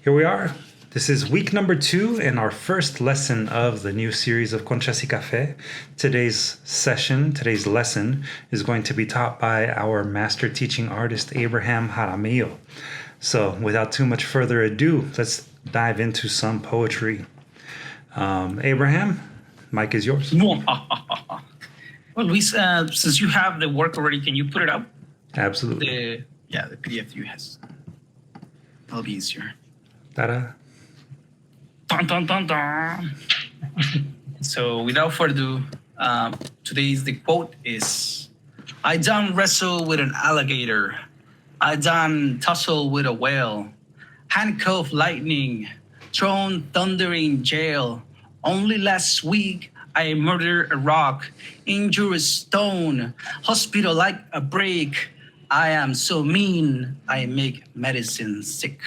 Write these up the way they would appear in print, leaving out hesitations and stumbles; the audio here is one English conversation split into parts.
Here we are. This is week number 2 and our first lesson of the new series of Conchas y Café. Today's lesson is going to be taught by our master teaching artist, Abraham Jaramillo. So without too much further ado, let's dive into some poetry. Abraham, mic is yours. Well, Luis, since you have the work already, can you put it up? Absolutely. The PDF you has. That'll be easier. Ta-da. Dun, dun, dun, dun. So without further ado, the quote is, I done wrestle with an alligator. I done tussle with a whale. Handcuff lightning, thrown thunder in jail. Only last week, I murdered a rock, injured a stone, hospital like a break. I am so mean, I make medicine sick.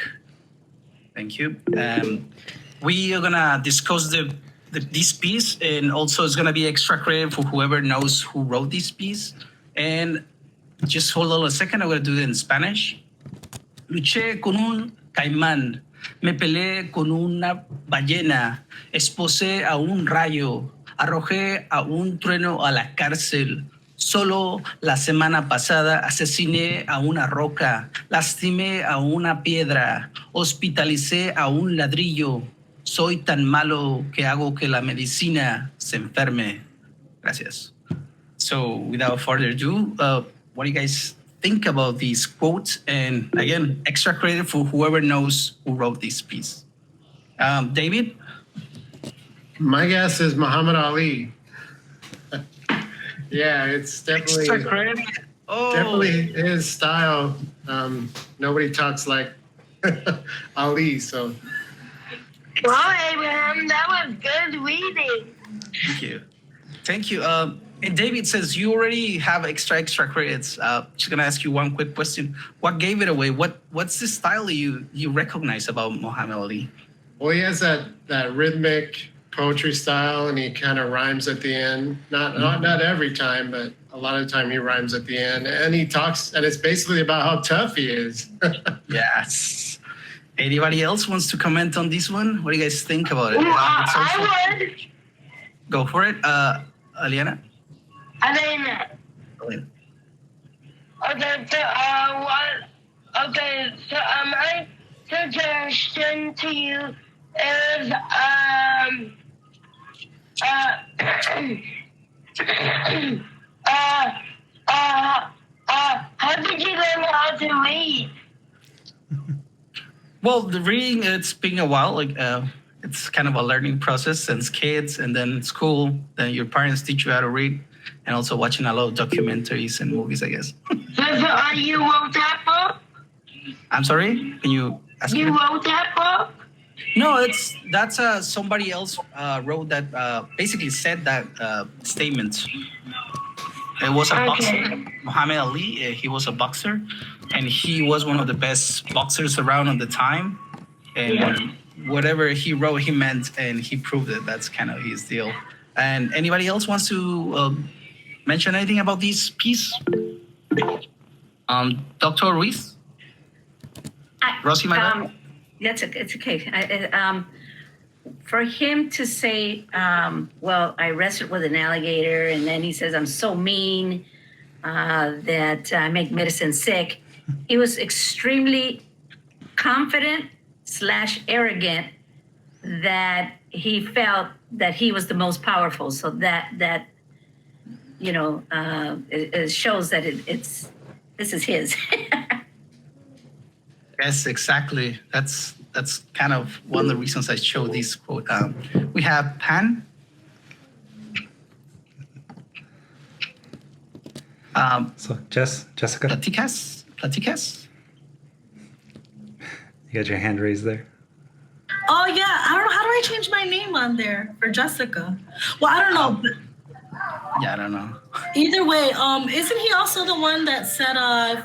Thank you. We are gonna discuss this piece, and also it's gonna be extra credit for whoever knows who wrote this piece. And just hold on a second, I'm gonna do it in Spanish. Luché con un caimán, me peleé con una ballena, esposé a un rayo, arrojé a un trueno a la cárcel. Solo la semana pasada asesiné a una roca, lastimé a una piedra, hospitalicé a un ladrillo. Soy tan malo que hago que la medicina se enferme. Gracias. So without further ado, what do you guys think about these quotes? And again, extra credit for whoever knows who wrote this piece. David? My guess is Muhammad Ali. Yeah, it's definitely extra credit. Oh. Definitely his style. Nobody talks like Ali, so. Well, Abraham, that was good reading. Thank you. And David says you already have extra credits. Just gonna ask you one quick question. What gave it away? What's the style you recognize about Muhammad Ali? Well, he has that rhythmic poetry style, and he kind of rhymes at the end. Not every time, but a lot of the time he rhymes at the end. And he talks, and it's basically about how tough he is. Yes. Anybody else wants to comment on this one? What do you guys think about it? I would. Go for it. Aliana? Elena. Elena. So my suggestion to you is how did you learn how to read? Well, the reading, it's been a while. It's kind of a learning process since kids, and then school. Then your parents teach you how to read, and also watching a lot of documentaries and movies, I guess. So you wrote that book? I'm sorry? Can you ask me? You wrote that book? No, that's somebody else wrote that, basically said that statement. It was a boxer, Muhammad Ali. He was a boxer, and he was one of the best boxers around at the time. And whatever he wrote, he meant, and he proved it. That's kind of his deal. And anybody else wants to mention anything about this piece? Dr. Ruiz? Rosie, my bad? It's okay. For him to say, well, I wrestled with an alligator, and then he says, I'm so mean that I make medicine sick. He was extremely confident / arrogant that he felt that he was the most powerful. So that it shows that this is his. Yes, exactly. That's kind of one of the reasons I chose this quote. We have Pan. So Jessica. Platicas. You got your hand raised there. Oh yeah, I don't know. How do I change my name on there for Jessica? Well, I don't know. Yeah, I don't know. Either way, isn't he also the one that said,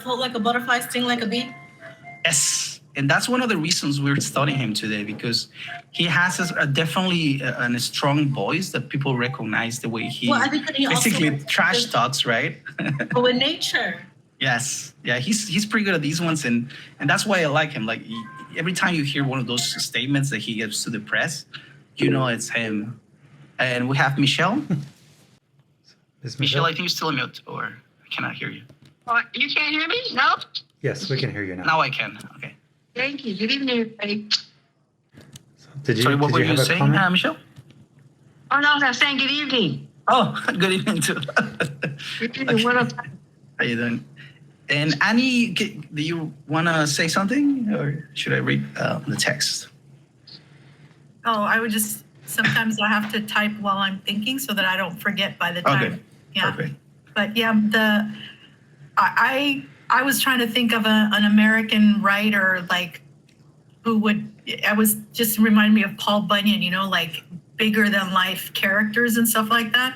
"Float like a butterfly, sting like a bee"? Yes, and that's one of the reasons we're studying him today, because he has definitely a strong voice that people recognize the way he, I think that he basically also trash talks, right? But with nature. Yes, yeah, he's pretty good at these ones, and that's why I like him. Like every time you hear one of those statements that he gives to the press, you know it's him. And we have Michelle. Is Michelle, I think you're still on mute, or I cannot hear you. What? You can't hear me? No? Yes, we can hear you now. Now I can. Okay. Thank you. Good evening, everybody. Did you, Sorry, what did were you you have a saying, comment? Michelle? Oh, no, I was saying good evening. Oh, good evening too. Good evening. What up? How you doing? And Annie, do you want to say something, or should I read the text? Oh, I would just, sometimes I have to type while I'm thinking so that I don't forget by the time. Okay. Yeah. Perfect. But yeah, I was trying to think of an American writer like who would, I was just remind me of Paul Bunyan, you know, like bigger than life characters and stuff like that.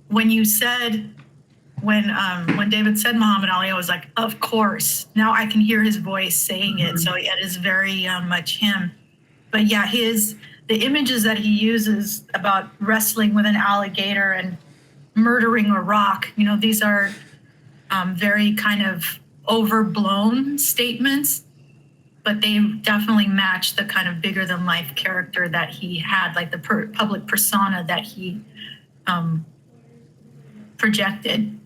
When you said, when David said Muhammad Ali, I was like, of course. Now I can hear his voice saying it, so it is very much him. But yeah, the images that he uses about wrestling with an alligator and murdering a rock, you know, these are very kind of overblown statements, but they definitely match the kind of bigger than life character that he had, like the public persona that he projected.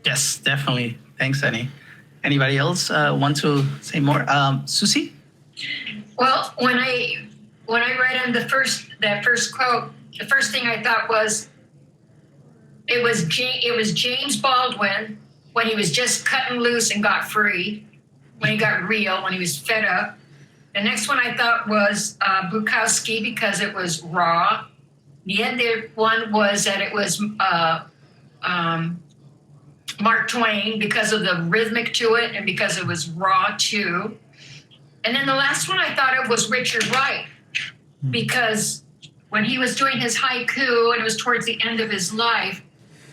Yes, definitely. Thanks, Annie. Anybody else want to say more? Susie? Well, when I read him that first quote, the first thing I thought was it was James Baldwin when he was just cutting loose and got free, when he got real, when he was fed up. The next one I thought was Bukowski because it was raw. The other one was that it was Mark Twain because of the rhythmic to it and because it was raw too. And then the last one I thought of was Richard Wright because when he was doing his haiku and it was towards the end of his life,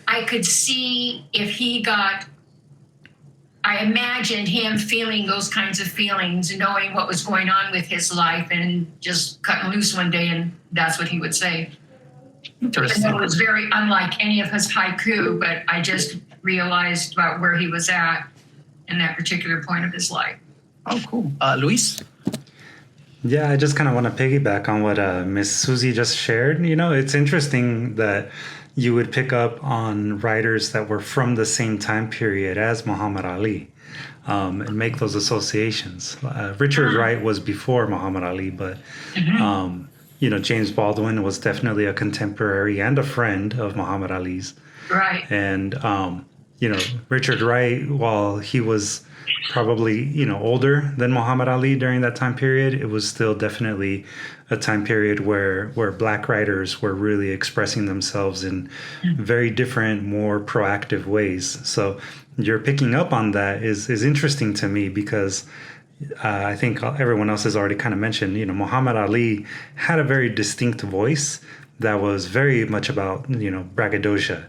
I could see if he I imagined him feeling those kinds of feelings, knowing what was going on with his life and just cutting loose one day, and that's what he would say. Interesting. It was very unlike any of his haiku, but I just realized about where he was at in that particular point of his life. Oh, cool. Luis? Yeah, I just kind of want to piggyback on what Miss Susie just shared. You know, it's interesting that you would pick up on writers that were from the same time period as Muhammad Ali and make those associations. Richard Wright was before Muhammad Ali, but, you know, James Baldwin was definitely a contemporary and a friend of Muhammad Ali's. Right. And, you know, Richard Wright, while he was probably, you know, older than Muhammad Ali during that time period, it was still definitely a time period where Black writers were really expressing themselves in very different, more proactive ways. So you're picking up on that is interesting to me because I think everyone else has already kind of mentioned, you know, Muhammad Ali had a very distinct voice that was very much about, you know, braggadocio.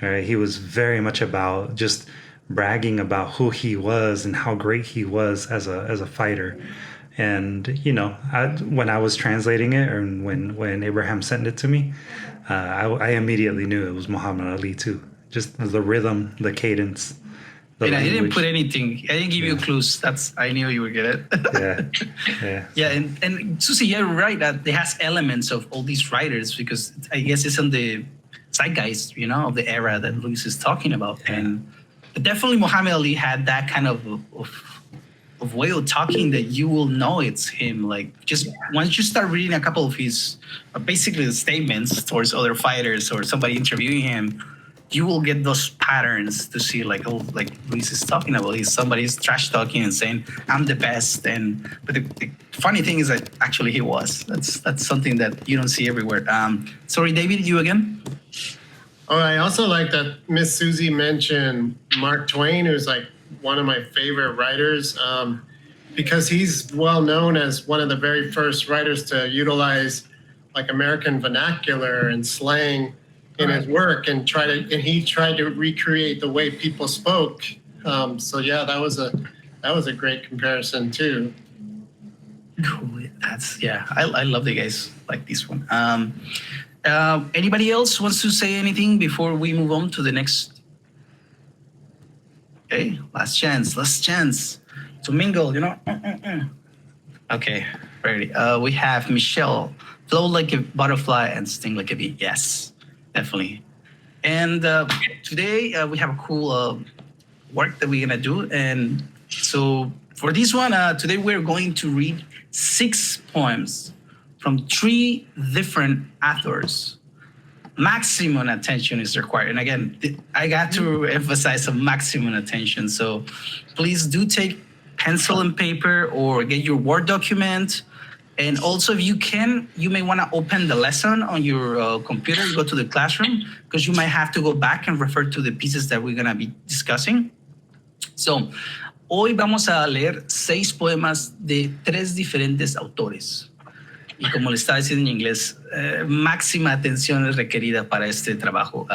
Right? He was very much about just bragging about who he was and how great he was as a fighter. And, you know, when I was translating it, or when Abraham sent it to me, I immediately knew it was Muhammad Ali too. Just the rhythm, the cadence. And I didn't put anything. I didn't give you clues. I knew you would get it. Yeah. Yeah, and Susie, you're right. That it has elements of all these writers because I guess it's on the zeitgeist, you know, of the era that Luis is talking about. And definitely Muhammad Ali had that kind of way of talking that you will know it's him. Like just once you start reading a couple of his basically the statements towards other fighters or somebody interviewing him, you will get those patterns to see like, oh, like Luis is talking about. Somebody's trash talking and saying, I'm the best. But the funny thing is that actually he was. That's something that you don't see everywhere. Sorry, David, you again? Oh, I also like that Miss Susie mentioned Mark Twain, who's like one of my favorite writers, because he's well known as one of the very first writers to utilize like American vernacular and slang in his work and he tried to recreate the way people spoke. So yeah, that was a great comparison too. Cool. I love the guys like this one. Anybody else wants to say anything before we move on to the next? Okay, last chance. to mingle, you know. Okay, ready. We have Michelle, flow like a butterfly and sting like a bee. Yes, definitely. And today we have a cool work that we're gonna do. And so for this one, today we're going to read 6 poems from 3 different authors. Maximum attention is required. And again, I got to emphasize some maximum attention. So please do take pencil and paper or get your Word document. And also, if you can, you may want to open the lesson on your computer, go to the classroom, because you might have to go back and refer to the pieces that we're going to be discussing. So, hoy vamos a leer 6 poemas de 3 diferentes autores. Y como le estaba diciendo en inglés, máxima atención es requerida para este trabajo.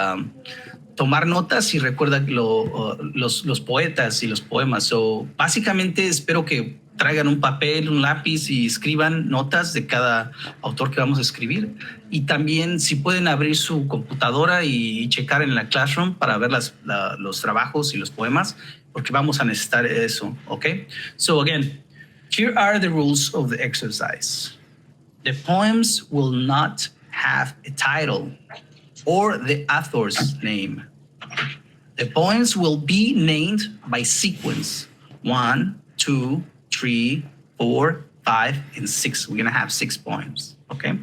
Tomar notas y recuerda los poetas y los poemas. So, básicamente espero que traigan un papel, un lápiz y escriban notas de cada autor que vamos a escribir. Y también si pueden abrir su computadora y checar en la classroom para ver los trabajos y los poemas, porque vamos a necesitar eso, ¿ok? So again, here are the rules of the exercise. The poems will not have a title or the author's name. The poems will be named by sequence. 1, 2, 3, 4, 5, and 6. We're gonna have 6 poems, okay?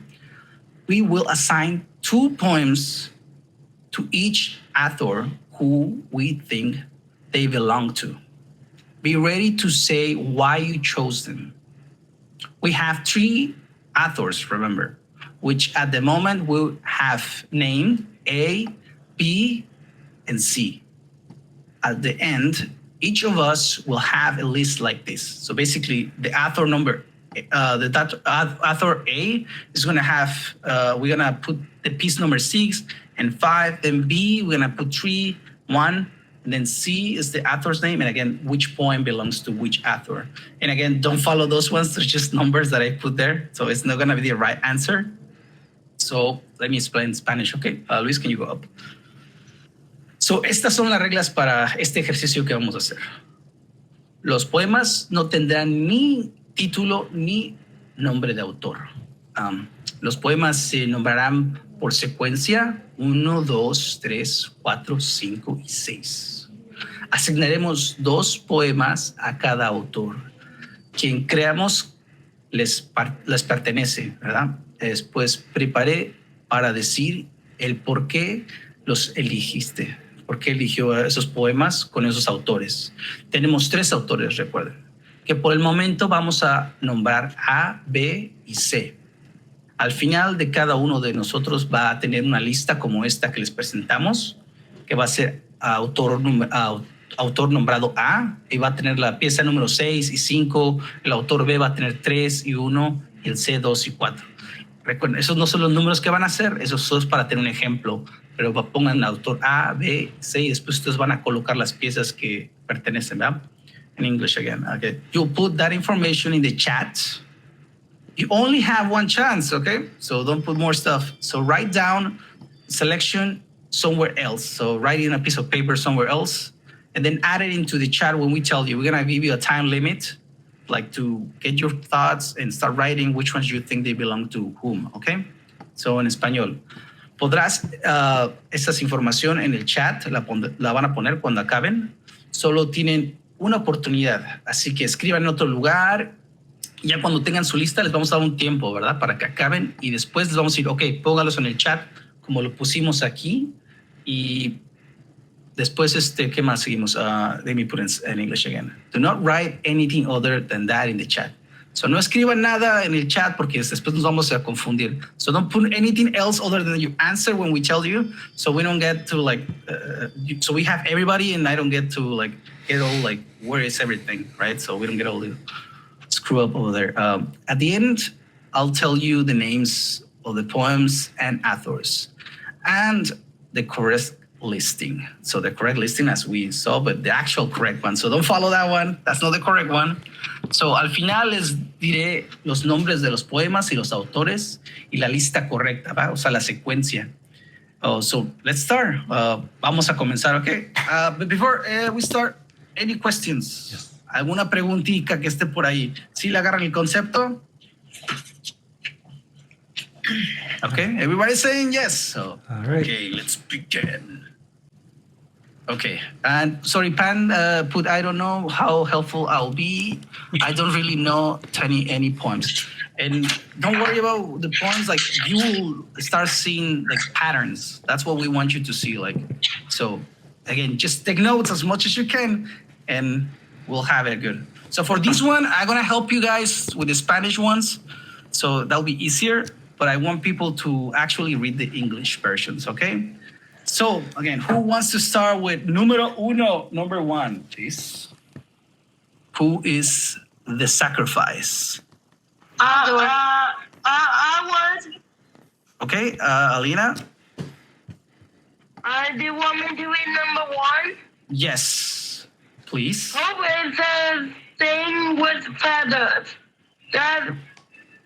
We will assign 2 poems to each author who we think they belong to. Be ready to say why you chose them. We have 3 authors, remember, which at the moment we have named A, B, and C. At the end, each of us will have a list like this. So basically, the author number, author A is going to have, we're going to put the piece number 6 and 5. Then B, we're going to put 3, 1. And then C is the author's name. And again, which poem belongs to which author. And again, don't follow those ones. They're just numbers that I put there. So it's not going to be the right answer. So let me explain in Spanish. Okay, Luis, can you go up? So estas son las reglas para este ejercicio que vamos a hacer. Los poemas no tendrán ni título ni nombre de autor. Los poemas se nombrarán por secuencia 1, 2, 3, 4, 5 y 6. Asignaremos 2 poemas a cada autor, quien creamos les pertenece, ¿verdad? Después preparé para decir el por qué los eligiste, por qué eligió esos poemas con esos autores. Tenemos 3 autores, recuerden, que por el momento vamos a nombrar A, B y C. Al final de cada uno de nosotros va a tener una lista como esta que les presentamos, que va a ser autor nombrado A, y va a tener la pieza número 6 y 5, el autor B va a tener 3 y 1, y el C 2 y 4. Recuerden, esos no son los números que van a hacer, esos son para tener un ejemplo, pero pongan autor A, B, C, y después ustedes van a colocar las piezas que pertenecen, ¿verdad? In English again. Okay. You'll put that information in the chat. You only have one chance, okay? So don't put more stuff. So write down selection somewhere else. So write in a piece of paper somewhere else, and then add it into the chat when we tell you. We're gonna give you a time limit, like to get your thoughts and start writing which ones you think they belong to whom, okay? So en español. Podrás, estas información en el chat, la van a poner cuando acaben. Solo tienen una oportunidad, así que escriban en otro lugar. Ya cuando tengan su lista les vamos a dar un tiempo, ¿verdad? Para que acaben y después les vamos a decir, ok, póngalos en el chat como lo pusimos aquí y después, ¿qué más seguimos? Let me put in English again. Do not write anything other than that in the chat. So no escriban nada en el chat porque después nos vamos a confundir. So don't put anything else other than your answer when we tell you, so we don't get to like, so we have everybody and I don't get to like get all like, where is everything, right? So we don't get all the screw up over there. At the end, I'll tell you the names of the poems and authors and the correct listing. So the correct listing as we saw, but the actual correct one. So don't follow that one. That's not the correct one. So al final les diré los nombres de los poemas y los autores y la lista correcta, ¿va? O sea, la secuencia. So let's start. Vamos a comenzar, okay? But before we start, any questions? Yes. ¿Alguna preguntita que esté por ahí? ¿Sí le agarran el concepto? Okay, everybody's saying yes. So, All right. okay, let's begin. Okay, and sorry, Pan, I don't know how helpful I'll be. I don't really know any poems. And don't worry about the poems, like you will start seeing like patterns. That's what we want you to see. Like, so again, just take notes as much as you can and we'll have it good. So for this one, I'm gonna help you guys with the Spanish ones. So that'll be easier, but I want people to actually read the English versions, okay? So again, who wants to start with number 1, please? Who is the sacrifice? I was. Okay, Alina? Do you want me to read number 1? Yes, please. Hope is a thing with feathers that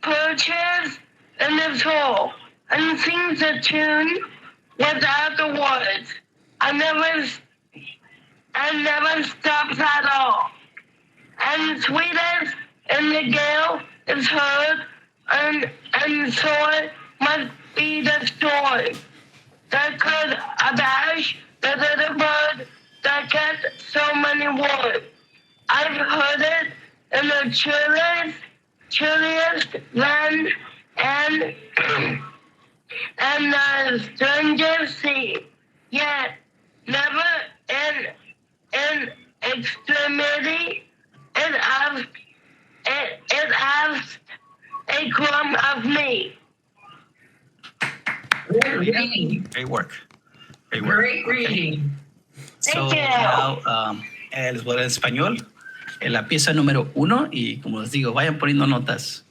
perches in the soul and sings a tune without the words. I never stops at all. And sweetest in the gale is heard, and sword must be the sword that could abash the little bird that kept so many words. I've heard it in the chilliest land and the strangest sea, yet never in extremity it asked a crumb of me. Great reading. Great work. Great reading. So Thank you. now, les voy a dar en español. En la pieza número 1, y como les digo, vayan poniendo notas.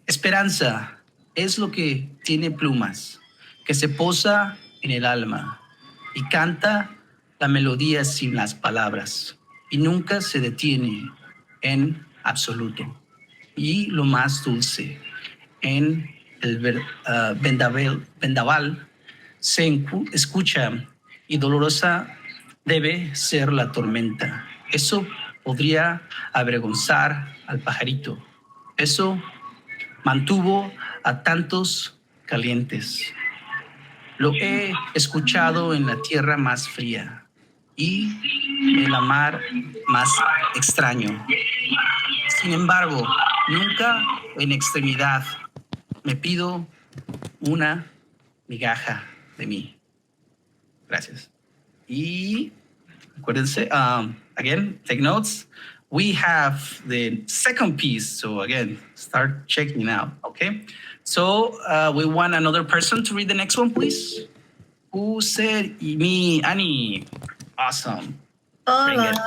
Esperanza es lo que tiene plumas, que se posa en el alma y canta la melodía sin las palabras y nunca se detiene en absoluto. Y lo más dulce, en el vendaval se escucha y dolorosa debe ser la tormenta. Eso podría avergonzar al pajarito. Eso mantuvo a tantos calientes. Lo he escuchado en la tierra más fría y en la mar más extraño. Sin embargo, nunca en extremidad me pido una migaja de mí. Gracias. Y acuérdense, again, take notes. We have the second piece. So again, start checking it out, okay? So we want another person to read the next one, please. Who said me? Annie. Awesome. Bring it.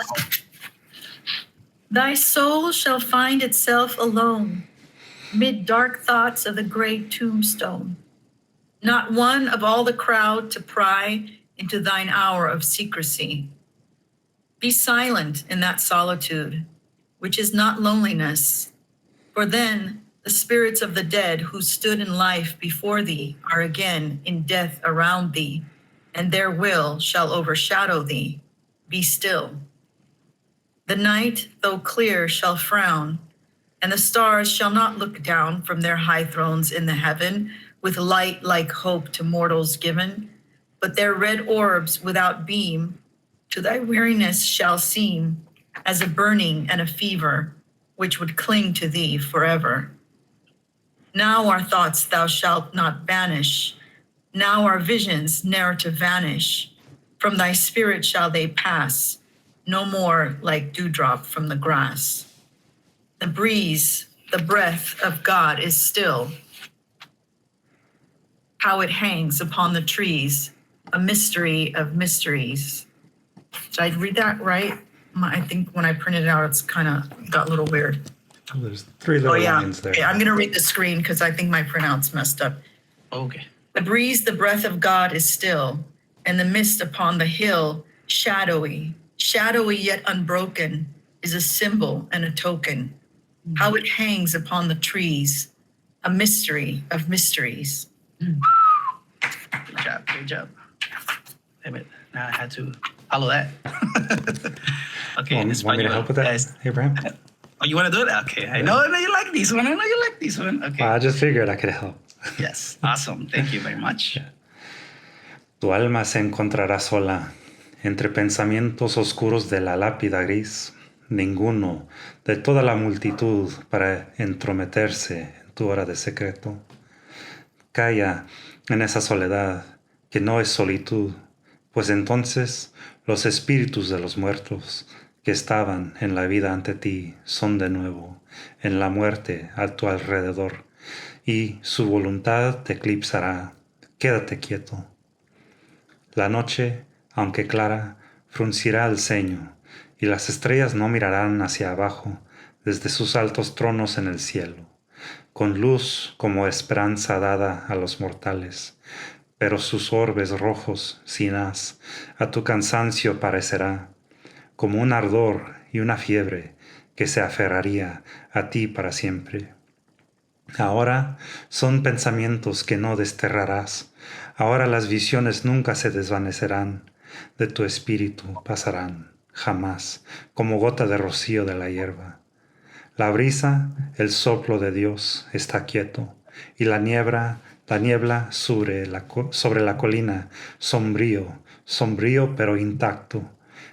Thy soul shall find itself alone, mid dark thoughts of the gray tombstone. Not one of all the crowd to pry into thine hour of secrecy. Be silent in that solitude, which is not loneliness, for then the spirits of the dead who stood in life before thee are again in death around thee, and their will shall overshadow thee. Be still. The night, though clear, shall frown, and the stars shall not look down from their high thrones in the heaven with light like hope to mortals given, but their red orbs without beam to thy weariness shall seem as a burning and a fever which would cling to thee forever. Now our thoughts thou shalt not banish, now our visions ne'er to vanish. From thy spirit shall they pass, no more like dewdrop from the grass. The breeze, the breath of God is still. How it hangs upon the trees, a mystery of mysteries. Did I read that right? I think when I printed it out, it's kind of got a little weird. Oh, there's 3 little lines there. Okay, I'm going to read the screen because I think my printout's messed up. Okay. The breeze, the breath of God is still, and the mist upon the hill, shadowy yet unbroken, is a symbol and a token. How it hangs upon the trees, a mystery of mysteries. Good job. Good job. Damn it. Now I had to follow that. Okay, in Want me Espanol. to help with that, Guys, Abraham? oh, you want to do it? Okay. I know you like this one. I know you like this one. Okay. I just figured I could help. Yes. Awesome. Thank you very much. Tu alma se encontrará sola entre pensamientos oscuros de la lápida gris. Ninguno de toda la multitud para entrometerse en tu hora de secreto. Calla en esa soledad que no es solitud, pues entonces los espíritus de los muertos que estaban en la vida ante ti son de nuevo en la muerte a tu alrededor, y su voluntad te eclipsará. Quédate quieto. La noche, aunque clara, fruncirá el ceño, y las estrellas no mirarán hacia abajo desde sus altos tronos en el cielo, con luz como esperanza dada a los mortales, pero sus orbes rojos, sin haz, a tu cansancio parecerá, como un ardor y una fiebre que se aferraría a ti para siempre. Ahora son pensamientos que no desterrarás. Ahora las visiones nunca se desvanecerán. De tu espíritu pasarán, jamás, como gota de rocío de la hierba. La brisa, el soplo de Dios, está quieto, y la niebla sobre la colina, sombrío pero intacto,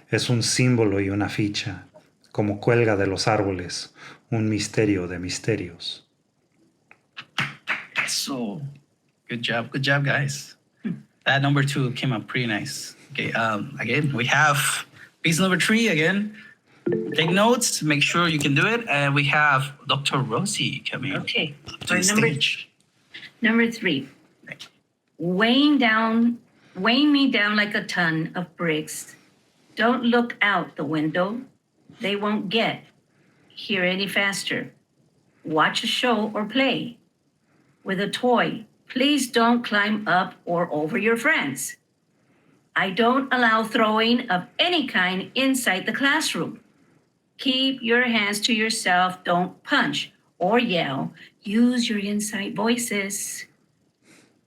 es un símbolo y una ficha, como cuelga de los árboles, un misterio de misterios. So, good job, guys. That number 2 came up pretty nice. Okay, again, we have piece number 3 again. Take notes, make sure you can do it. And we have Dr. Rosie coming Okay. up to For the stage. Number 3. Weighing me down like a ton of bricks. Don't look out the window. They won't get here any faster. Watch a show or play with a toy. Please don't climb up or over your friends. I don't allow throwing of any kind inside the classroom. Keep your hands to yourself. Don't punch or yell. Use your inside voices.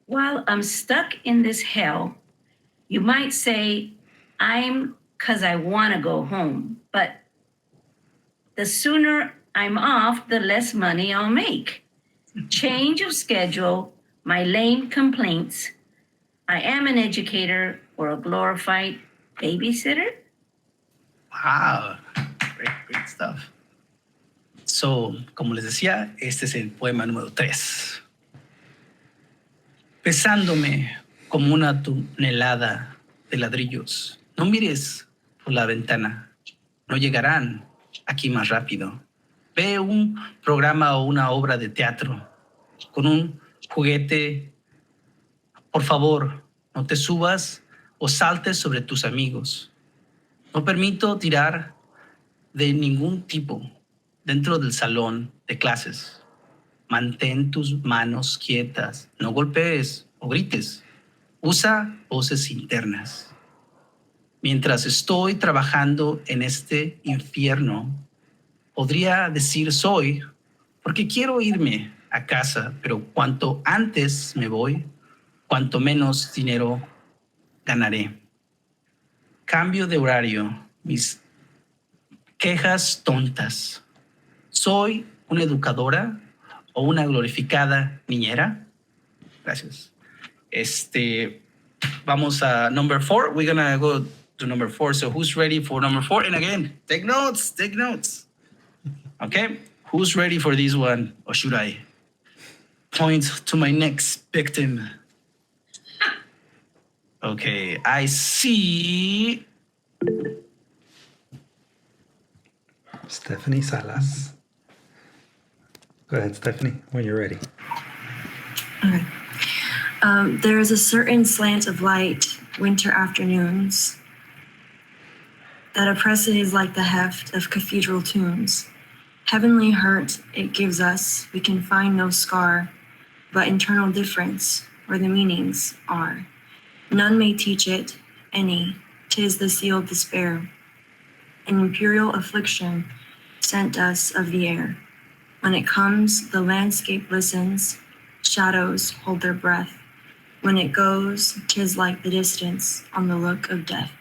While I'm stuck in this hell, you might say, I'm 'cause I want to go home. But the sooner I'm off, the less money I'll make. Change of schedule, my lame complaints. I am an educator or a glorified babysitter. Wow, great stuff. So, como les decía, este es el poema número 3. Pesándome como una tonelada de ladrillos. No mires por la ventana. No llegarán aquí más rápido. Ve un programa o una obra de teatro con un juguete. Por favor, no te subas o saltes sobre tus amigos. No permito tirar de ningún tipo dentro del salón de clases. Mantén tus manos quietas. No golpees o grites. Usa voces internas. Mientras estoy trabajando en este infierno, podría decir soy, porque quiero irme a casa, pero cuanto antes me voy, cuanto menos dinero ganaré. Cambio de horario, mis quejas tontas. ¿Soy una educadora o una glorificada niñera? Gracias. Vamos a number 4. We're gonna go to number 4. So who's ready for number 4? And again, take notes. Okay, who's ready for this one? Or should I point to my next victim? Okay, I see Stephanie Salas. Go ahead, Stephanie, when you're ready. Okay. There is a certain slant of light, winter afternoons, that oppresses like the heft of cathedral tunes. Heavenly hurt it gives us, we can find no scar, but internal difference where the meanings are. None may teach it, any, 'tis the sealed despair. An imperial affliction sent us of the air. When it comes, the landscape listens, shadows hold their breath. When it goes, 'tis like the distance on the look of death.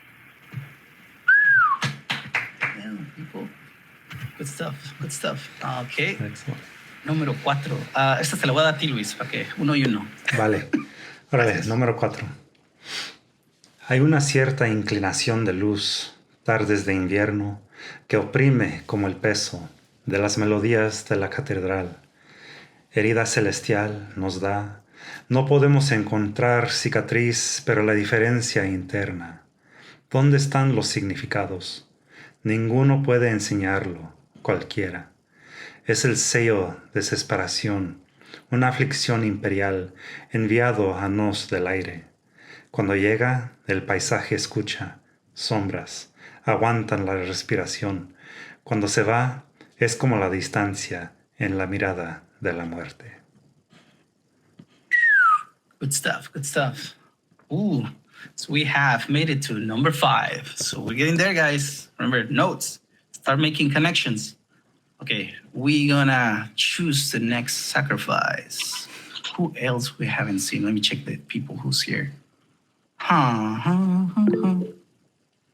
Good stuff. Good stuff. Okay. Excellent. Número 4. Esta se la voy a dar a ti, Luis, para que uno y uno. Vale. Órale, Gracias. número 4. Hay una cierta inclinación de luz, tardes de invierno, que oprime como el peso de las melodías de la catedral. Herida celestial nos da. No podemos encontrar cicatriz, pero la diferencia interna. ¿Dónde están los significados? Ninguno puede enseñarlo, cualquiera. Es el sello desesperación, una aflicción imperial enviado a nos del aire. Cuando llega, el paisaje escucha, sombras, aguantan la respiración. Cuando se va, es como la distancia en la mirada de la muerte. Good stuff. Good stuff. Ooh. So we have made it to number 5. So we're getting there, guys. Remember, notes. Start making connections. Okay, we're gonna choose the next sacrifice. Who else we haven't seen? Let me check the people who's here.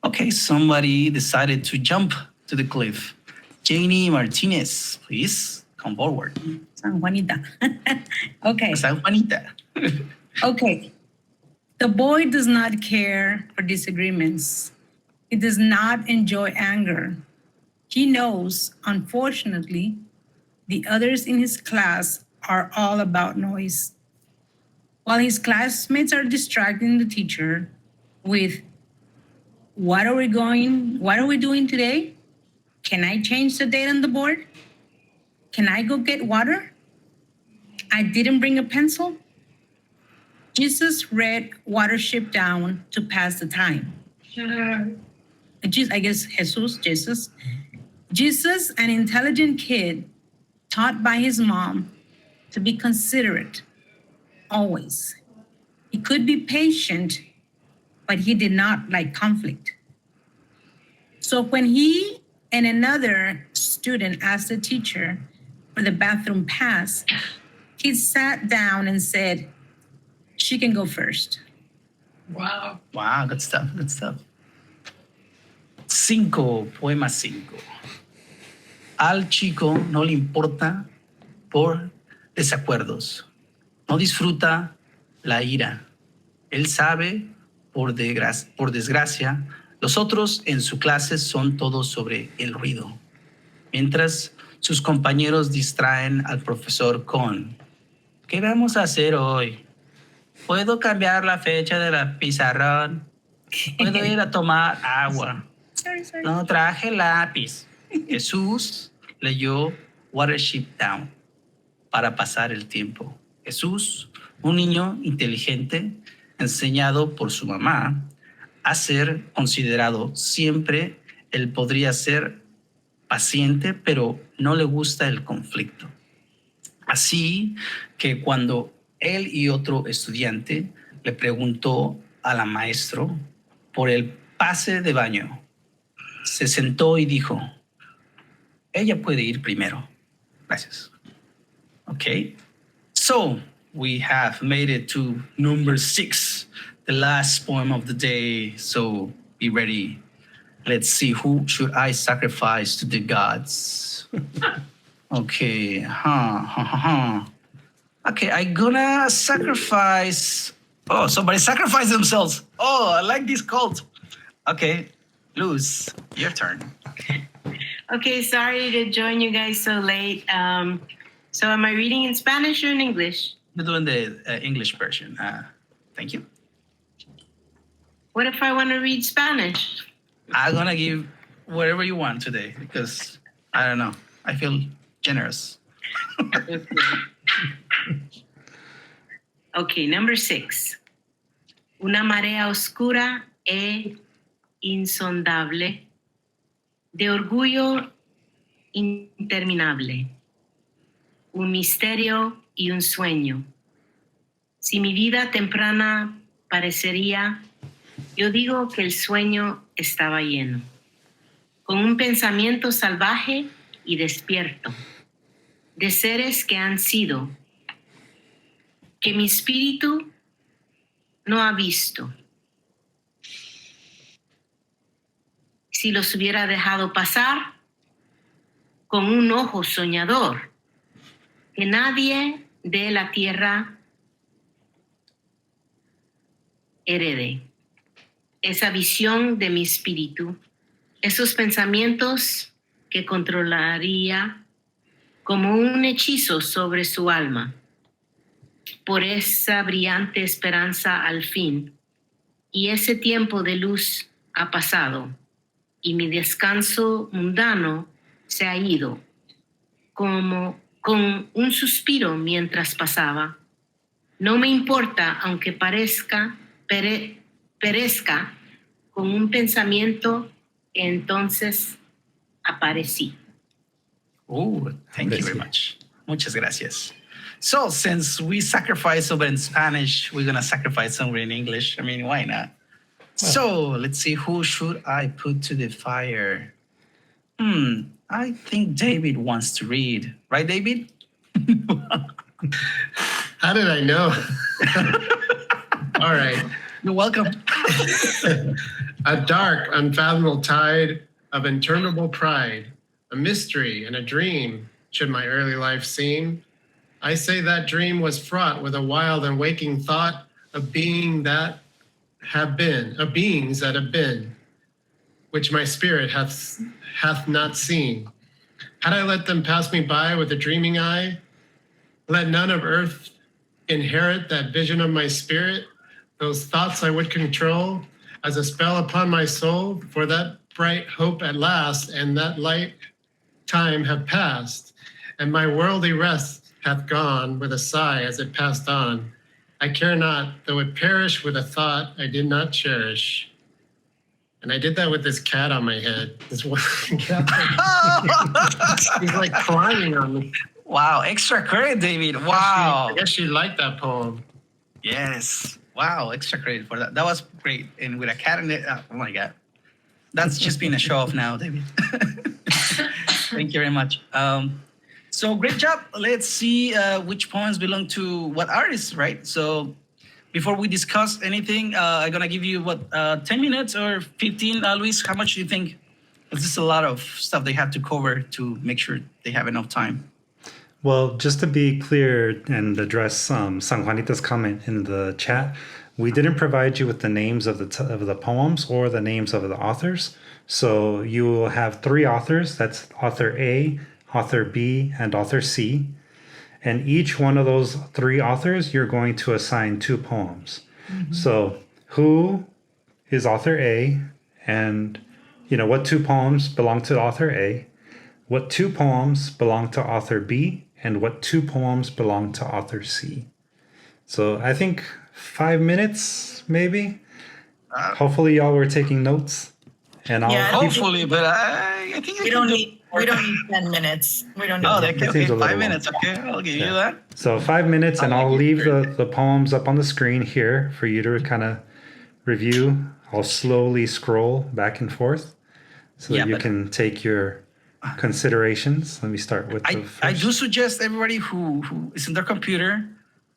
Okay, somebody decided to jump to the cliff. Janie Martinez, please come forward. San Juanita. Okay. San Juanita. Okay. The boy does not care for disagreements. He does not enjoy anger. He knows, unfortunately, the others in his class are all about noise. While his classmates are distracting the teacher with, what are we doing today? Can I change the date on the board? Can I go get water? I didn't bring a pencil. Jesus read Watership Down to pass the time. I guess Jesus. Jesus, an intelligent kid, taught by his mom to be considerate, always. He could be patient, but he did not like conflict. So when he and another student asked the teacher for the bathroom pass, he sat down and said, she can go first. Wow. Wow, good stuff. Good stuff. 5, poema 5. Al chico no le importa por desacuerdos. No disfruta la ira. Él sabe, por desgracia, los otros en su clase son todos sobre el ruido. Mientras sus compañeros distraen al profesor con, ¿qué vamos a hacer hoy? ¿Puedo cambiar la fecha de la pizarrón? ¿Puedo ir a tomar agua? Sorry. No traje lápiz. Jesús leyó Watership Down para pasar el tiempo. Jesús, un niño inteligente, enseñado por su mamá a ser considerado siempre, él podría ser paciente, pero no le gusta el conflicto. Así que cuando él y otro estudiante le preguntó a la maestro por el pase de baño, se sentó y dijo, ella puede ir primero. Gracias. Okay. So we have made it to number 6, the last poem of the day. So be ready. Let's see, who should I sacrifice to the gods? Okay. Okay, I'm gonna sacrifice. Oh, somebody sacrificed themselves. Oh, I like this cult. Okay, Luz, your turn. Okay, sorry to join you guys so late. So am I reading in Spanish or in English? You're doing the English version. Thank you. What if I want to read Spanish? I'm gonna give whatever you want today because I don't know. I feel generous. Okay, number 6. Una marea oscura e insondable de orgullo interminable. Un misterio y un sueño. Si mi vida temprana parecería, yo digo que el sueño estaba lleno, con un pensamiento salvaje y despierto, de seres que han sido, que mi espíritu no ha visto. Si los hubiera dejado pasar, con un ojo soñador, que nadie de la tierra herede. Esa visión de mi espíritu, esos pensamientos que controlaría como un hechizo sobre su alma, por esa brillante esperanza al fin. Y ese tiempo de luz ha pasado y mi descanso mundano se ha ido, como con un suspiro mientras pasaba. No me importa, aunque perezca con un pensamiento que entonces aparecí. Oh, thank you very much. Muchas gracias. So, since we sacrifice over in Spanish, we're going to sacrifice somewhere in English. I mean, why not? So, let's see, who should I put to the fire? I think David wants to read. Right, David? How did I know? All right. You're welcome. A dark, unfathomable tide of interminable pride, a mystery and a dream, should my early life seem. I say that dream was fraught with a wild and waking thought of beings that have been, which my spirit hath not seen. Had I let them pass me by with a dreaming eye, let none of earth inherit that vision of my spirit, those thoughts I would control as a spell upon my soul, for that bright hope at last and that light time have passed, and my worldly rest hath gone with a sigh as it passed on. I care not, though it perish with a thought I did not cherish. And I did that with this cat on my head. This one cat. He's like climbing on me. Wow, extra credit, David. Wow. I guess you liked that poem. Yes. Wow, extra credit for that. That was great. And with a cat in it, oh my God. That's just been a show off now, David. Thank you very much. So great job. Let's see which poems belong to what artists, right? So before we discuss anything, I'm gonna give you 10 minutes or 15, Luis, how much do you think? Because this is a lot of stuff they have to cover to make sure they have enough time. Well, just to be clear and address San Juanita's comment in the chat, we didn't provide you with the names of the poems or the names of the authors. So you will have 3 authors. That's author A, author B, and author C. And each one of those 3 authors, you're going to assign 2 poems. Mm-hmm. So who is author A, and what 2 poems belong to author A, what 2 poems belong to author B, and what 2 poems belong to author C. So I think 5 minutes, maybe. Hopefully y'all were taking notes. And hopefully, but I think we don't need 10 minutes. We don't need. Oh, okay, 5 minutes. Okay, I'll give you that. So 5 minutes, and I'll leave the poems up on the screen here for you to kind of review. I'll slowly scroll back and forth so that you can take your considerations. Let me start with the first. I do suggest everybody who is in their computer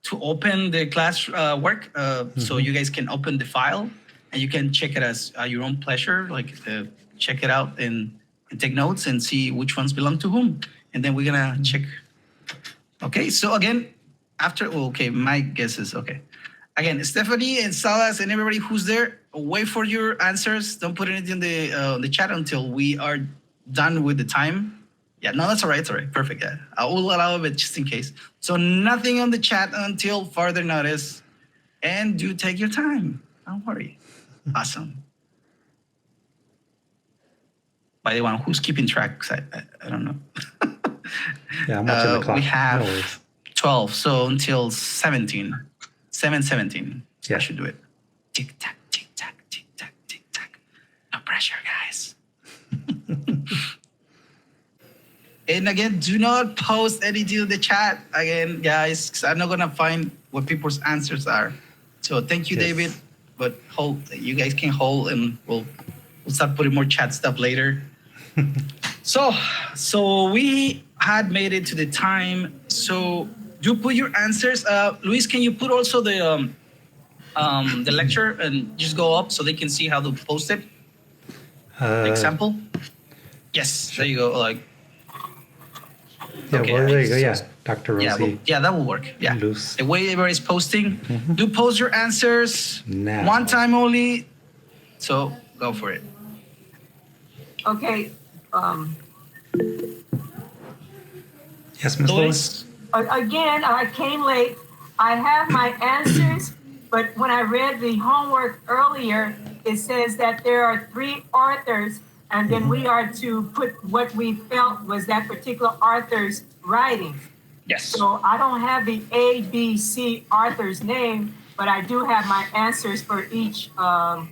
to open the class work, so you guys can open the file and you can check it as your own pleasure. Like check it out and take notes and see which ones belong to whom, and then we're gonna check. Okay, so again, my guess is okay. Again, Stephanie and Salas and everybody who's there, wait for your answers. Don't put anything in the chat until we are done with the time. Yeah, no, that's all right. It's all right. Perfect. Yeah, I will allow it just in case. So nothing on the chat until further notice, and do take your time. Don't worry. Awesome. By the one who's keeping track, because I don't know. Yeah, I'm watching the clock. We have 12, so until 17. 7:17. Yeah. I should do it. Tick tack, tick tack, tick tack, tick tack. No pressure, guys. And again, do not post anything in the chat again, guys, because I'm not gonna find what people's answers are. So thank you, David. But you guys can hold, and we'll start putting more chat stuff later. So we had made it to the time. So do put your answers. Luis, can you put also the lecture and just go up so they can see how to post it? Example. Yes, there you go. Yeah, Okay, well, there you go. so- Yeah, Dr. Yeah, Rosie. yeah, that will work. Yeah. Luz. The way everybody's posting, do post your answers Now. one time only. So go for it. Okay. Yes, Miss Lois? Lois. Again, I came late. I have my answers, but when I read the homework earlier, it says that there are 3 authors, and then we are to put what we felt was that particular author's writing. Yes. So I don't have the A, B, C author's name, but I do have my answers for each author.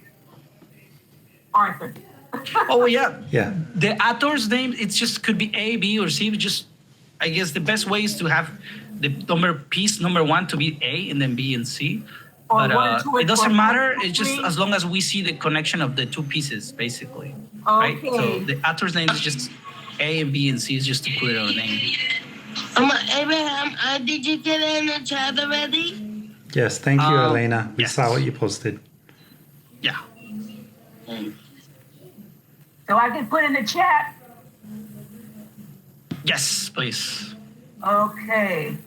Oh yeah. Yeah. The author's name, it just could be A, B, or C. Just, I guess the best way is to have the piece number 1 to be A and then B and C. Or But 1, 2, it doesn't or matter. 1, It's just 3. as long as we see the connection of the 2 pieces, basically. Right? So Okay. the author's name is just A and B and C is just to put it on a name. Abraham, did you get it in the chat already? Yes, thank you, Elena. We yes. saw what you posted. Yeah. So I can put in the chat. Yes, please. Okay.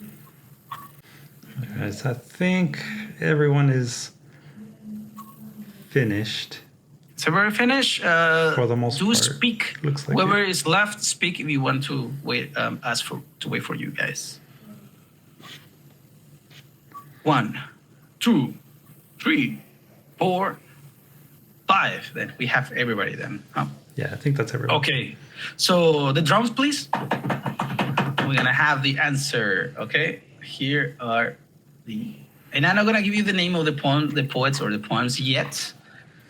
Guys, I think everyone is finished. So we're finished. For the most do part, speak. looks like Whoever it. is left, speak if you want to wait. Wait for you guys. 1, 2, 3, 4, 5. Then we have everybody. Then. Huh? Yeah, I think that's everyone. Okay. So the drums, please. We're gonna have the answer. Okay. Here are the. And I'm not gonna give you the name of the poem, the poets, or the poems yet.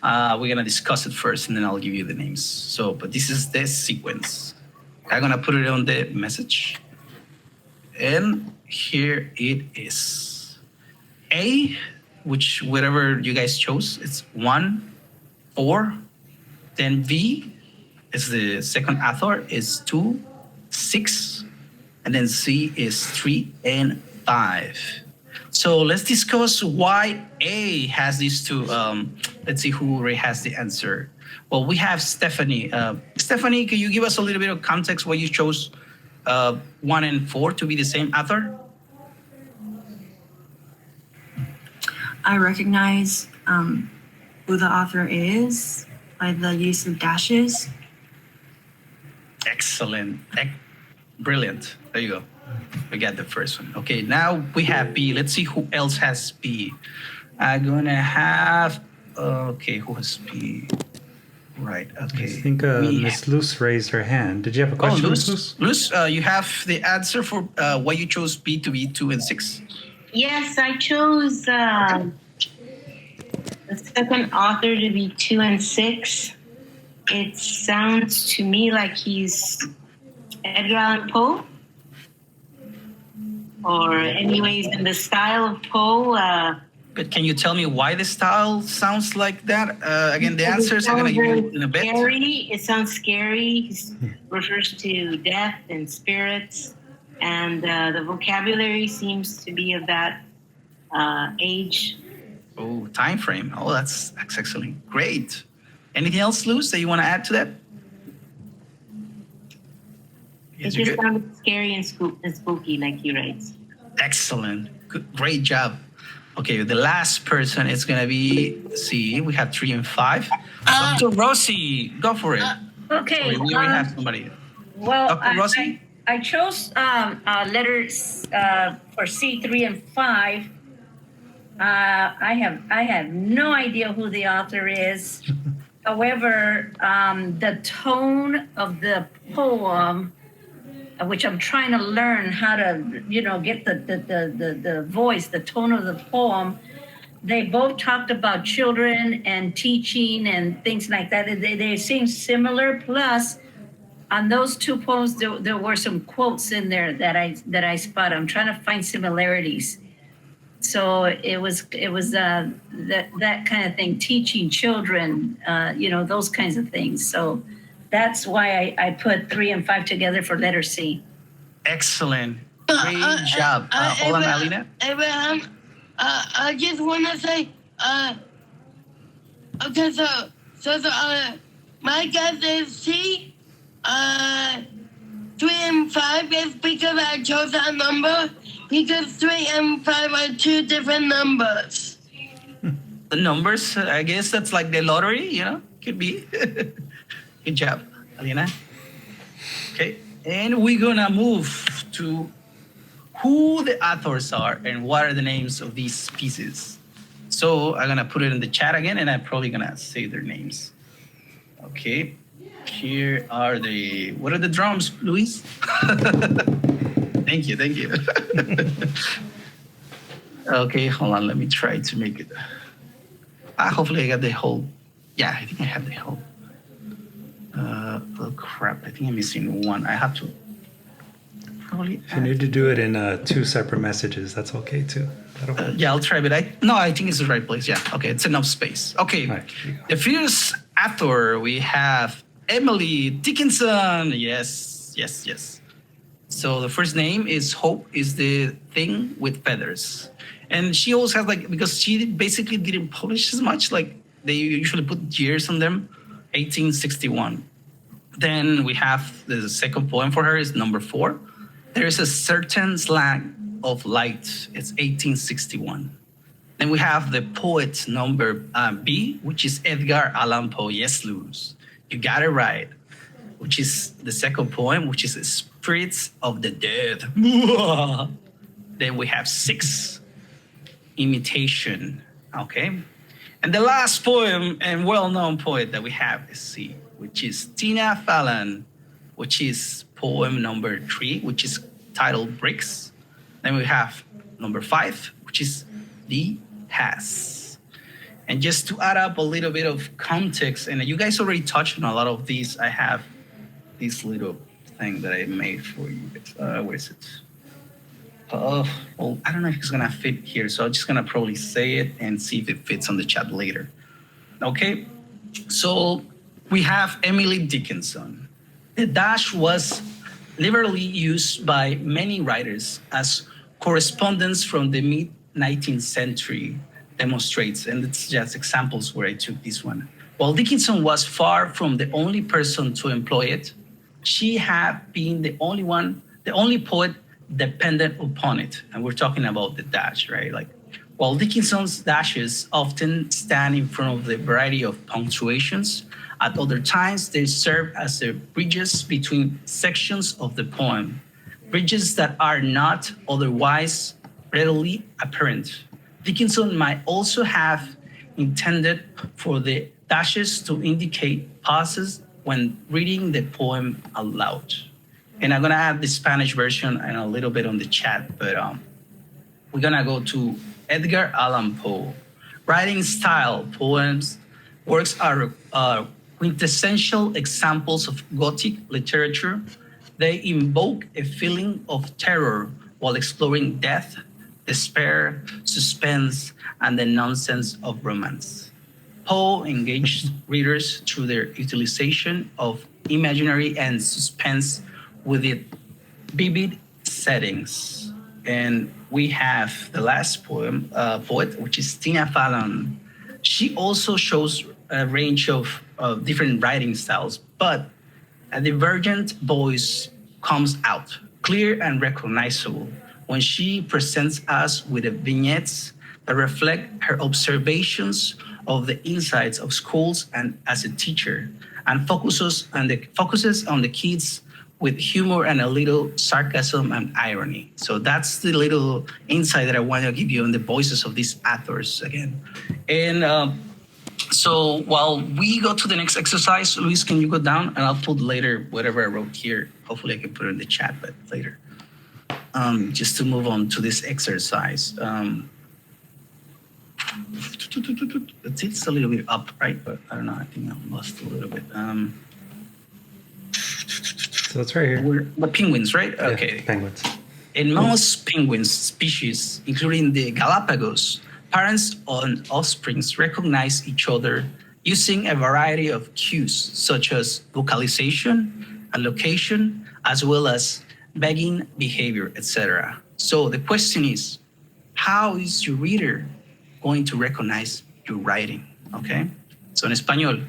We're gonna discuss it first, and then I'll give you the names. So, but this is the sequence. I'm gonna put it on the message, and here it is. A, which whatever you guys chose, it's 1, 4. Then V is the second author is 2, 6, and then C is 3 and 5. So let's discuss why A has these 2. Let's see who already has the answer. Well, we have Stephanie. Stephanie, can you give us a little bit of context why you chose 1 and 4 to be the same author? I recognize who the author is by the use of dashes. Excellent. Brilliant. There you go. We got the first one. Okay, now we have B. Let's see who else has B. I'm gonna have. Okay, who has B? Right. Okay. I think Miss Luz raised her hand. Did you have a Oh, question, Miss Luz? Luz, you have the answer for why you chose B to be 2 and 6. Yes, I chose the second author to be 2 and 6. It sounds to me like he's Edgar Allan Poe. Or anyways, in the style of Poe. But can you tell me why the style sounds like that? Again, the answers I'm gonna give you in a bit. Scary. It sounds scary. It refers to death and spirits. And the vocabulary seems to be of that age. Oh, time frame. Oh, that's excellent. Great. Anything else, Luz, that you want to add to that? It Yes, you're just good. sounded scary and spooky, like he writes. Excellent. Good, great job. Okay, the last person is going to be, C. We have 3 and 5. Dr. Rosie, go for it. Okay. Sorry, we already have somebody. Well, Dr. Rossi? I chose letters for C3 and 5. I have no idea who the author is. However, the tone of the poem, which I'm trying to learn how to, get the voice, the tone of the poem. They both talked about children and teaching and things like that. They seem similar. Plus, on those 2 poems, there were some quotes in there that I spot. I'm trying to find similarities. So it was that kind of thing, teaching children, those kinds of things. So that's why I put 3 and 5 together for letter C. Excellent. Great job. Hold on, Alina. Abraham, I just want to say, okay, so my guess is C. 3 and 5 is because I chose that number because 3 and 5 are two different numbers. The numbers, I guess that's like the lottery, you know, could be. Good job, Alina. Okay, and we're gonna move to who the authors are and what are the names of these pieces. So I'm gonna put it in the chat again, and I'm probably gonna say their names. Okay, here are what are the drums, Luis? Thank you. Okay, hold on, let me try to make it. Hopefully I got the whole, yeah, I think I have the whole. Oh crap, I think I'm missing one. I have to probably. If you need to do it in 2 separate messages, that's okay too. Yeah, I'll try, but I think it's the right place. Yeah, okay, it's enough space. Okay, Right, the first author we have Emily Dickinson. Yes. So the first name is Hope is the thing with feathers. And she also has because she basically didn't publish as much, like they usually put years on them, 1861. Then we have the second poem for her is number 4. There is a certain slang of light. It's 1861. Then we have the poet number B, which is Edgar Allan Poe. Yes, Luz, you got it right. Which is the second poem, which is Spirits of the Dead. Then we have 6. Imitation, okay? And the last poem and well-known poet that we have is C, which is Tina Fallon, which is poem number 3, which is titled Bricks. Then we have number 5, which is The Has. And just to add up a little bit of context, and you guys already touched on a lot of these, I have this little thing that I made for you. Where is it? Well, I don't know if it's gonna fit here, so I'm just gonna probably say it and see if it fits on the chat later. Okay, so we have Emily Dickinson. The dash was liberally used by many writers as correspondence from the mid-19th century demonstrates, and it's just examples where I took this one. While Dickinson was far from the only person to employ it, she had been the only poet dependent upon it. And we're talking about the dash, right? While Dickinson's dashes often stand in front of the variety of punctuations, at other times they serve as the bridges between sections of the poem, bridges that are not otherwise readily apparent. Dickinson might also have intended for the dashes to indicate pauses when reading the poem aloud. And I'm gonna have the Spanish version and a little bit on the chat, but we're gonna go to Edgar Allan Poe. Writing style, poems, works are quintessential examples of Gothic literature. They invoke a feeling of terror while exploring death, despair, suspense, and the nonsense of romance. Poe engaged readers through their utilization of imaginary and suspense with the vivid settings. And we have the last poet, which is Tina Fallon. She also shows a range of different writing styles, but a divergent voice comes out, clear and recognizable, when she presents us with the vignettes that reflect her observations of the insides of schools and as a teacher, and focuses on the kids with humor and a little sarcasm and irony. So that's the little insight that I want to give you on the voices of these authors again. And so while we go to the next exercise, Luis, can you go down and I'll put later whatever I wrote here. Hopefully I can put it in the chat, but later. Just to move on to this exercise. It's a little bit up, right? But I don't know, I think I lost a little bit. So it's right here. The penguins, right? Yeah, Okay. penguins. In most penguin species, including the Galapagos, parents and offspring recognize each other using a variety of cues, such as vocalization, allocation, as well as begging behavior, etc. So the question is, how is your reader going to recognize your writing? Okay. So en español,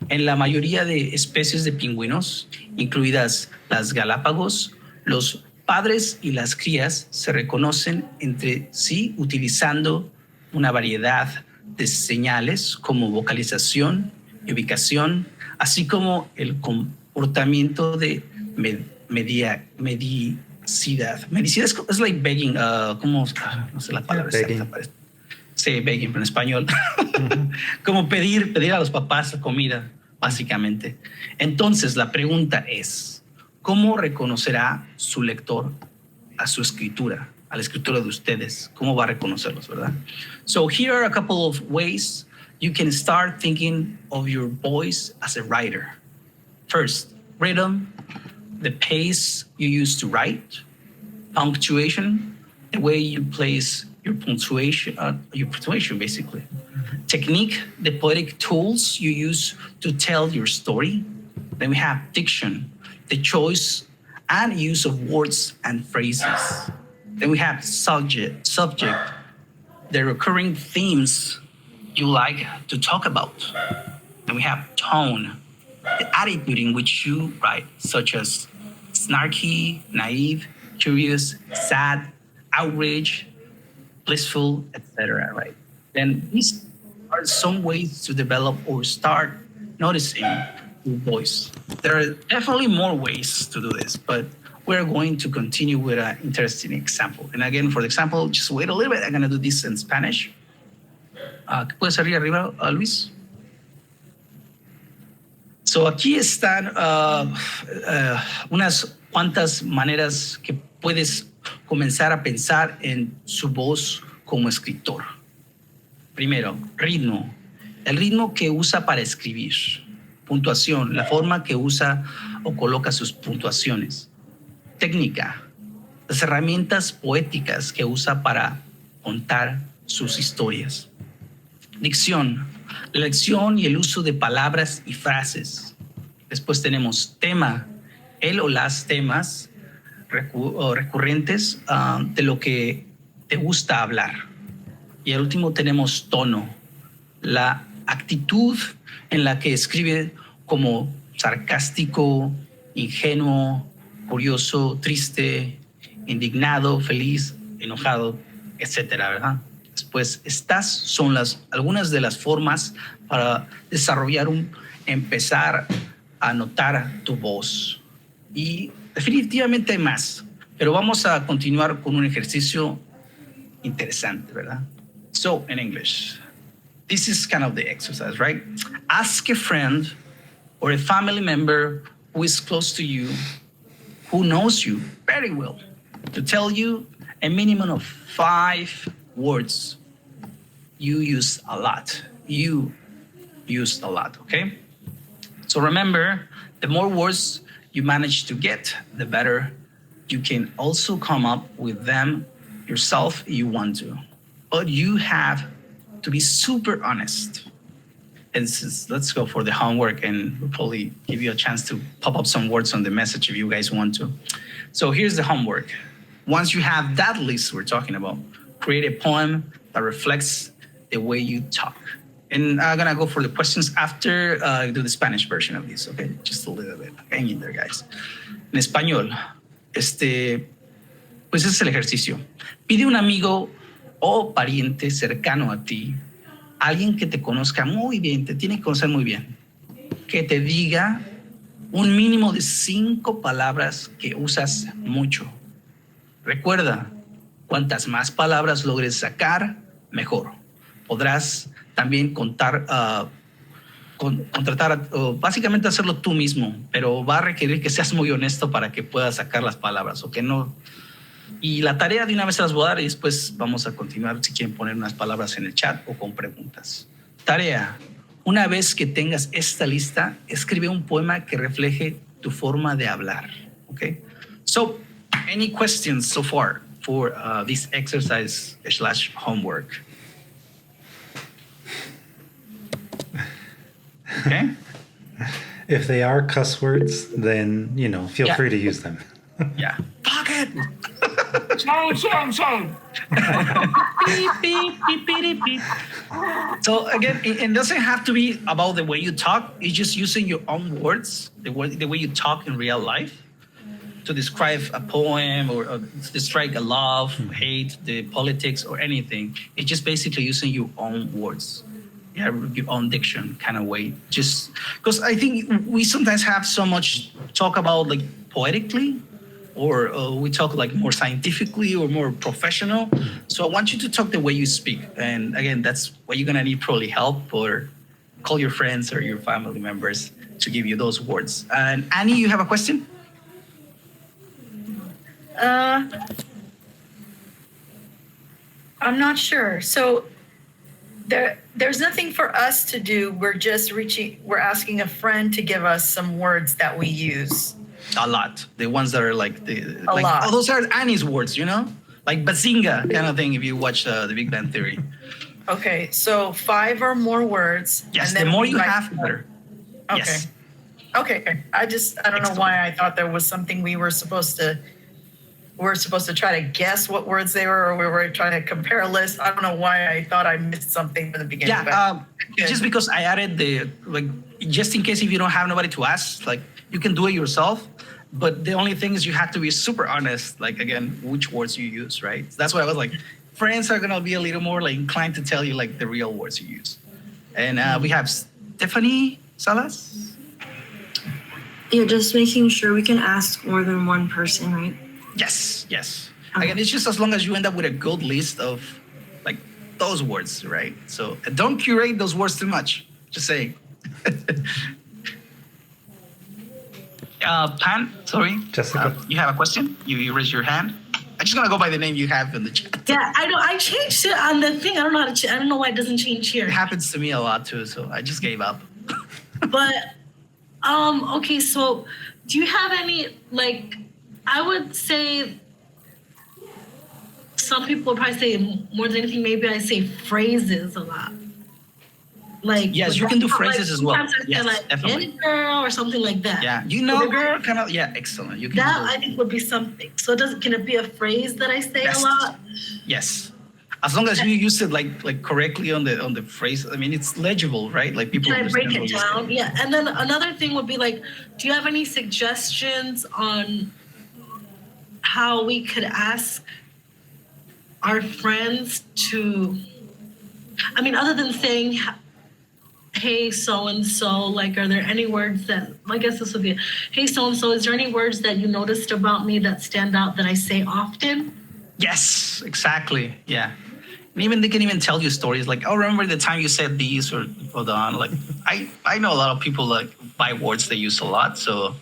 En la mayoría de especies de pingüinos, incluidas las Galápagos, los padres y las crías se reconocen entre sí utilizando una variedad de señales como vocalización y ubicación, así como el comportamiento de medicidad. Medicidad es like begging, ¿cómo? No sé la palabra exacta. Sí, begging en español. Como pedir a los papás comida, básicamente. Entonces, la pregunta es, ¿cómo reconocerá su lector a su escritura, a la escritura de ustedes? ¿Cómo va a reconocerlos, verdad? So here are a couple of ways you can start thinking of your voice as a writer. First, rhythm, the pace you use to write, punctuation, the way you place your punctuation basically. Technique, the poetic tools you use to tell your story. Then we have diction, the choice and use of words and phrases. Then we have subject, the recurring themes you like to talk about. Then we have tone, the attitude in which you write, such as snarky, naive, curious, sad, outraged, blissful, etc. Right? Then these are some ways to develop or start noticing your voice. There are definitely more ways to do this, but we're going to continue with an interesting example. And again, for the example, just wait a little bit. I'm going to do this in Spanish. ¿Qué puede salir arriba, Luis? So aquí están unas cuantas maneras que puedes comenzar a pensar en su voz como escritor. Primero, ritmo. El ritmo que usa para escribir. Puntuación, la forma que usa o coloca sus puntuaciones. Técnica, las herramientas poéticas que usa para contar sus historias. Dicción, la elección y el uso de palabras y frases. Después tenemos tema, el o las temas recurrentes de lo que te gusta hablar. Y el último tenemos tono, la actitud en la que escribe como sarcástico, ingenuo, curioso, triste, indignado, feliz, enojado, etcétera, ¿verdad? Después, estas son algunas de las formas para desarrollar empezar a notar tu voz. Y definitivamente hay más, pero vamos a continuar con un ejercicio interesante, ¿verdad? So, in English, this is kind of the exercise, right? Ask a friend or a family member who is close to you, who knows you very well, to tell you a minimum of 5 words you use a lot. You use a lot, okay? So remember, the more words you manage to get, the better you can also come up with them yourself if you want to. But you have to be super honest. And let's go for the homework, and we'll probably give you a chance to pop up some words on the message if you guys want to. So here's the homework. Once you have that list we're talking about, create a poem that reflects the way you talk. And I'm gonna go for the questions after I do the Spanish version of this, okay? Just a little bit. Hang in there, guys. En español, pues ese es el ejercicio. Pide un amigo o pariente cercano a ti, alguien que te conozca muy bien, te tiene que conocer muy bien, que te diga un mínimo de 5 palabras que usas mucho. Recuerda, cuantas más palabras logres sacar, mejor. Podrás también contratar, básicamente hacerlo tú mismo, pero va a requerir que seas muy honesto para que puedas sacar las palabras, o que no. Y la tarea de una vez se las voy a dar y después vamos a continuar si quieren poner unas palabras en el chat o con preguntas. Tarea. Una vez que tengas esta lista, escribe un poema que refleje tu forma de hablar. Okay? So, any questions so far for this exercise / homework? Okay? If they are cuss words, then, feel free to use them. Yeah. Fuck it! Shame. Beep, beep, beep, beep, beep. So again, it doesn't have to be about the way you talk. It's just using your own words, the way you talk in real life, to describe a poem or to describe a love, hate, the politics, or anything. It's just basically using your own words, yeah, your own diction kind of way. Just because I think we sometimes have so much talk about like poetically, or we talk like more scientifically or more professional. So I want you to talk the way you speak. And again, that's why you're gonna need probably help, or call your friends or your family members to give you those words. And Annie, you have a question? I'm not sure. So there's nothing for us to do. We're asking a friend to give us some words that we use. A lot. The ones that are like A lot. oh, those are Annie's words, you know? Like bazinga kind of thing if you watch The Big Bang Theory. Okay, so 5 or more words. Yes, and the then more we you write- have, the better. Okay. Yes. Okay. I don't know why I thought there was something we were supposed to try to guess what words they were, or we were trying to compare a list. I don't know why I thought I missed something from the beginning. Yeah, just because I added just in case if you don't have nobody to ask, like you can do it yourself. But the only thing is you have to be super honest, like again, which words you use, right? That's why I was like, friends are gonna be a little more like inclined to tell you like the real words you use. And we have Stephanie Salas. You're just making sure we can ask more than one person, right? Yes. Okay. Again, it's just as long as you end up with a good list of like those words, right? So don't curate those words too much. Just saying. Pan, sorry. Jessica. You have a question? You raise your hand. I'm just gonna go by the name you have in the chat. Yeah, I know. I changed it on the thing. I don't know how to. I don't know why it doesn't change here. It happens to me a lot too, so I just gave up. But okay. So, do you have any like? I would say some people would probably say more than anything. Maybe I say phrases a lot. Like Yes, you can do phrases as well. Sometimes I say Yes, like definitely. "Any girl" or something like that. Yeah, you know, girl, kind of. Yeah, excellent. You can. That do I think would be something. So can it be a phrase that I say Yes. a lot? Yes, as long as you use it like correctly on the phrase. I mean, it's legible, right? Like people. Can I break understand it what you're saying. down? Yeah. And then another thing would be like, do you have any suggestions on how we could ask our friends to, I mean, other than saying, hey, so-and-so, like, are there any words that, I guess this would be, hey, so-and-so, is there any words that you noticed about me that stand out that I say often? Yes, exactly. Yeah. And even they can even tell you stories like, oh, remember the time you said these or hold on. Like I know a lot of people like buy words they use a lot. So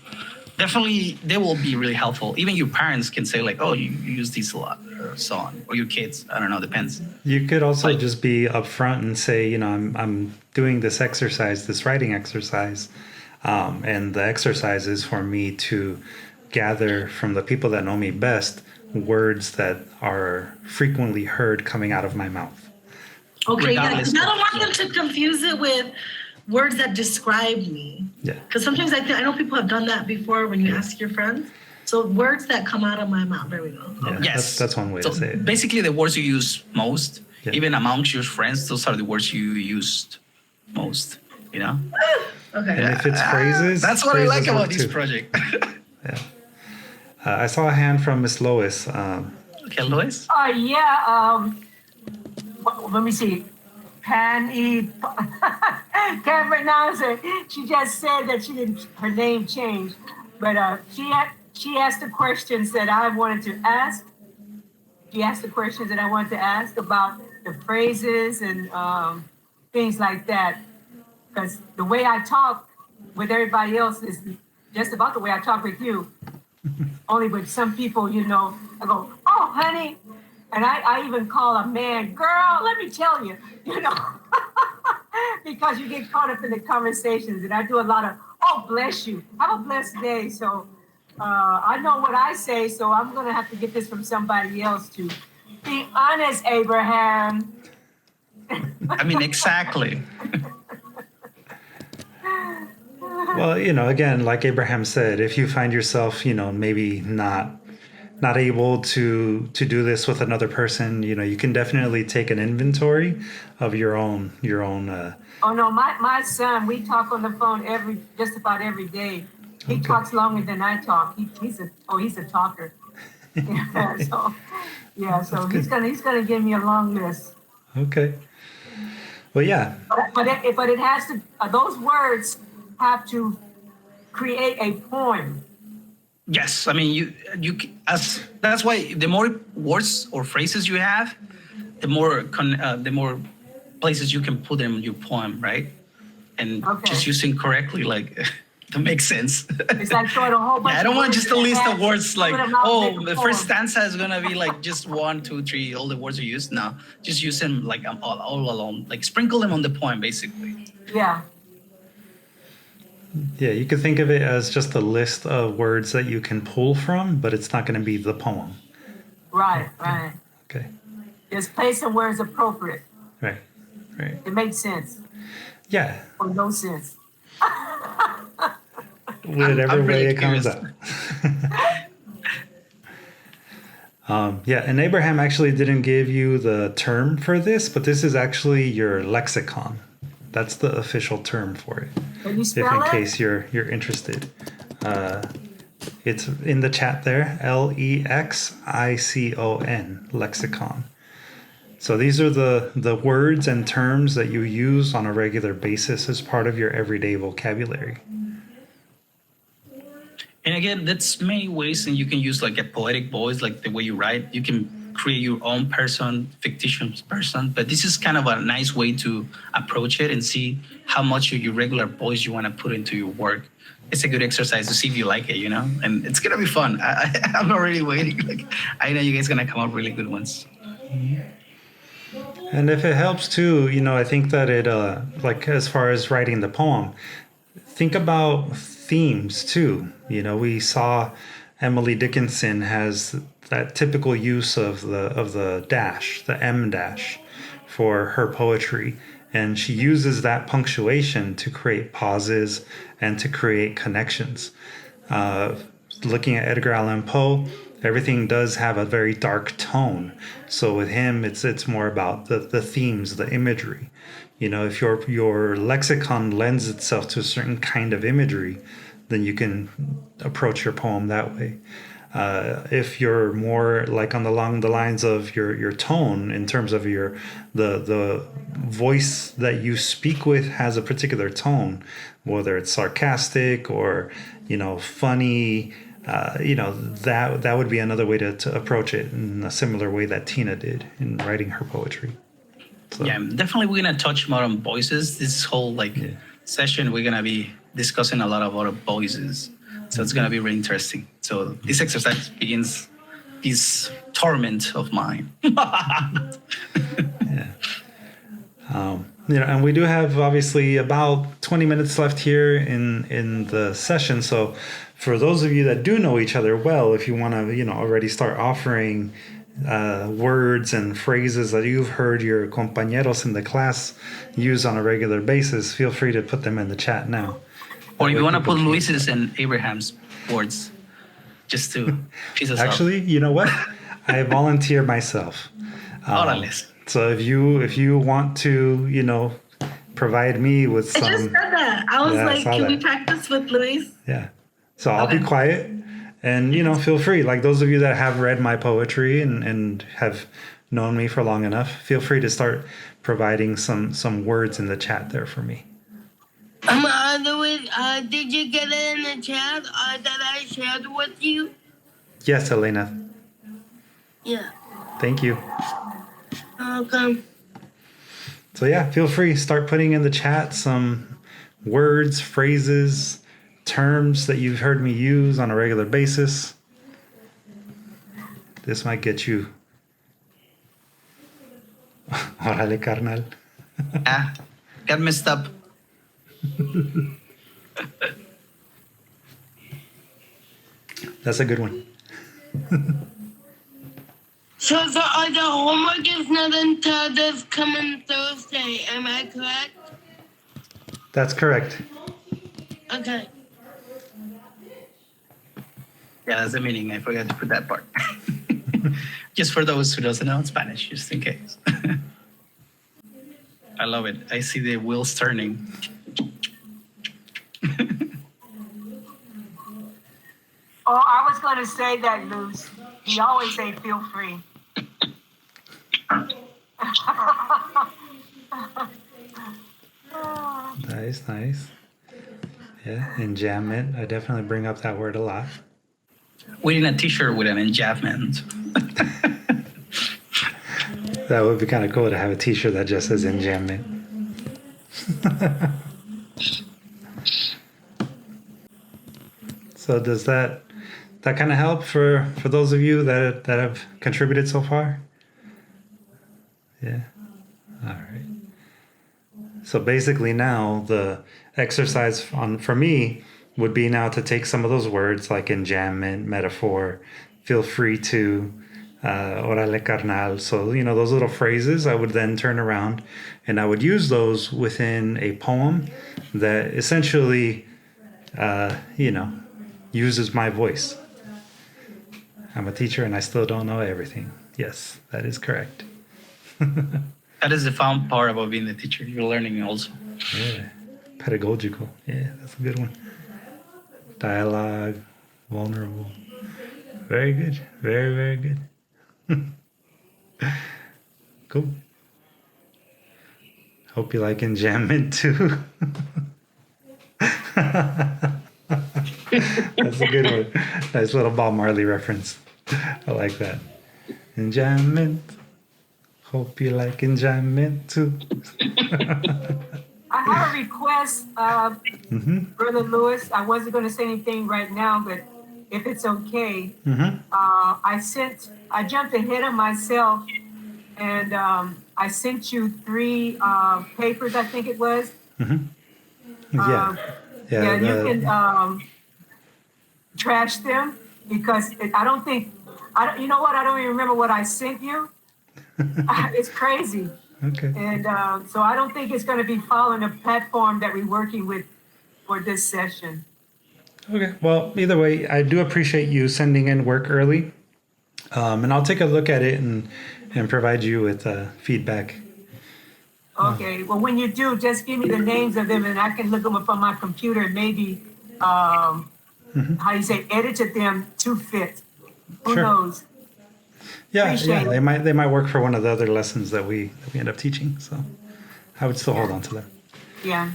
definitely they will be really helpful. Even your parents can say like, oh, you use these a lot or so on. Or your kids. I don't know, depends. You could also just be upfront and say, I'm doing this exercise, this writing exercise, and the exercise is for me to gather from the people that know me best words that are frequently heard coming out of my mouth. Okay, yeah, Regardless 'cause I don't of- want them to confuse it with words that describe me. Yeah. Because sometimes I know people have done that before when you ask your friends. So words that come out of my mouth. There we go. Yeah, Yes. that's one way So to say it. basically the words you use most, Yeah. even amongst your friends, those are the words you used most, you know? Okay. And if it's phrases, That's what I like phrases about work this too. project. Yeah. I saw a hand from Miss Lois. Okay, Lois? Let me see. Can't pronounce it. She just said that her name changed, but she asked the questions that I wanted to ask. She asked the questions that I wanted to ask about the phrases and things like that. Because the way I talk with everybody else is just about the way I talk with you. Only with some people, I go, oh, honey. And I even call a man, girl, let me tell you, because you get caught up in the conversations. And I do a lot of, oh, bless you. Have a blessed day. So I know what I say, so I'm going to have to get this from somebody else to be honest, Abraham. I mean, exactly. Well, again, like Abraham said, if you find yourself, maybe not not able to do this with another person, you can definitely take an inventory of your own Oh no, my son, we talk on the phone just about every day. He talks longer than I talk. He's a talker. So he's gonna give me a long list. Okay. Well, yeah. But it has to, those words have to create a poem. Yes, I mean that's why the more words or phrases you have, the more places you can put them in your poem, right? And just using correctly, like to make sense. It's like throwing a whole bunch. I don't want just a list of words words like, the first stanza is gonna be like just 1, 2, 3, all the words you use. No, just use them like all alone, like sprinkle them on the poem, basically. Yeah. Yeah, you could think of it as just a list of words that you can pull from, but it's not going to be the poem. Right. Okay. Just place them where it's appropriate. Right. It makes sense. Yeah. Or no sense. Whatever way it comes out. And Abraham actually didn't give you the term for this, but this is actually your lexicon. That's the official term for it. Can you If spell in it? case you're interested. It's in the chat there, Lexicon, lexicon. So these are the words and terms that you use on a regular basis as part of your everyday vocabulary. And again, that's many ways, and you can use like a poetic voice, like the way you write. You can create your own person, fictitious person, but this is kind of a nice way to approach it and see how much of your regular voice you want to put into your work. It's a good exercise to see if you like it, and it's gonna be fun. I'm already waiting. Like, I know you guys gonna come up really good ones. And if it helps too, I think that it like as far as writing the poem, think about themes too. We saw Emily Dickinson has that typical use of the dash, the M dash, for her poetry, and she uses that punctuation to create pauses and to create connections. Looking at Edgar Allan Poe, everything does have a very dark tone. So with him, it's more about the themes, the imagery. If your lexicon lends itself to a certain kind of imagery, then you can approach your poem that way. If you're more like along the lines of your tone, in terms of the voice that you speak with has a particular tone, whether it's sarcastic or funny, that would be another way to approach it in a similar way that Tina did in writing her poetry. So. Yeah, definitely we're gonna touch more on voices. This whole session, we're gonna be discussing a lot about voices. So it's gonna be really interesting. So this exercise begins this torment of mine. And we do have obviously about 20 minutes left here in the session. So for those of you that do know each other well, if you want to, already start offering words and phrases that you've heard your compañeros in the class use on a regular basis, feel free to put them in the chat now. Or if you want to put Luis's and Abraham's words, just to piece us Actually, you know what? I volunteer myself. So if you want to, provide me with some. I just said that. I was like, can we practice with Luis? Yeah. So I'll be quiet, and feel free. Like those of you that have read my poetry and have known me for long enough, feel free to start providing some words in the chat there for me. Did you get it in the chat that I shared with you? Yes, Elena. Yeah. Thank you. Okay. So yeah, feel free. Start putting in the chat some words, phrases, terms that you've heard me use on a regular basis. This might get you. Órale, carnal. Got messed up. That's a good one. So the homework is not until this coming Thursday, am I correct? That's correct. Okay. Yeah, that's the meaning. I forgot to put that part. Just for those who doesn't know Spanish, just in case. I love it. I see the wheels turning. Oh, I was going to say that, Luz. He always say, feel free. Nice. Yeah, enjambment. I definitely bring up that word a lot. We need a T-shirt with an enjambment. That would be kind of cool to have a T-shirt that just says enjambment. So does that kind of help for those of you that have contributed so far? Yeah. All right. So basically now the exercise for me would be now to take some of those words like enjambment, metaphor, feel free to, orale carnal. So, those little phrases, I would then turn around and I would use those within a poem that essentially, uses my voice. I'm a teacher and I still don't know everything. Yes, that is correct. That is the fun part about being a teacher. You're learning also. Yeah, pedagogical. Yeah, that's a good one. Dialogue, vulnerable. Very good. Very, very good. Cool. Hope you like enjambment too. That's a good one. Nice little Bob Marley reference. I like that. Enjambment. Hope you like enjambment too. I have a request, Brother Lewis. I wasn't going to say anything right now, but if it's okay, I jumped ahead of myself, and I sent you 3 papers, I think it was. Yeah. You can trash them because I don't think, you know what? I don't even remember what I sent you. It's crazy. Okay. And so I don't think it's going to be following a platform that we're working with for this session. Okay. Well, either way, I do appreciate you sending in work early. And I'll take a look at it and provide you with feedback. Okay. Well, when you do, just give me the names of them and I can look them up on my computer and maybe, how you say, edited them to fit. Who knows? Yeah, they might work for one of the other lessons that we end up teaching. So I would still hold on to them. Yeah.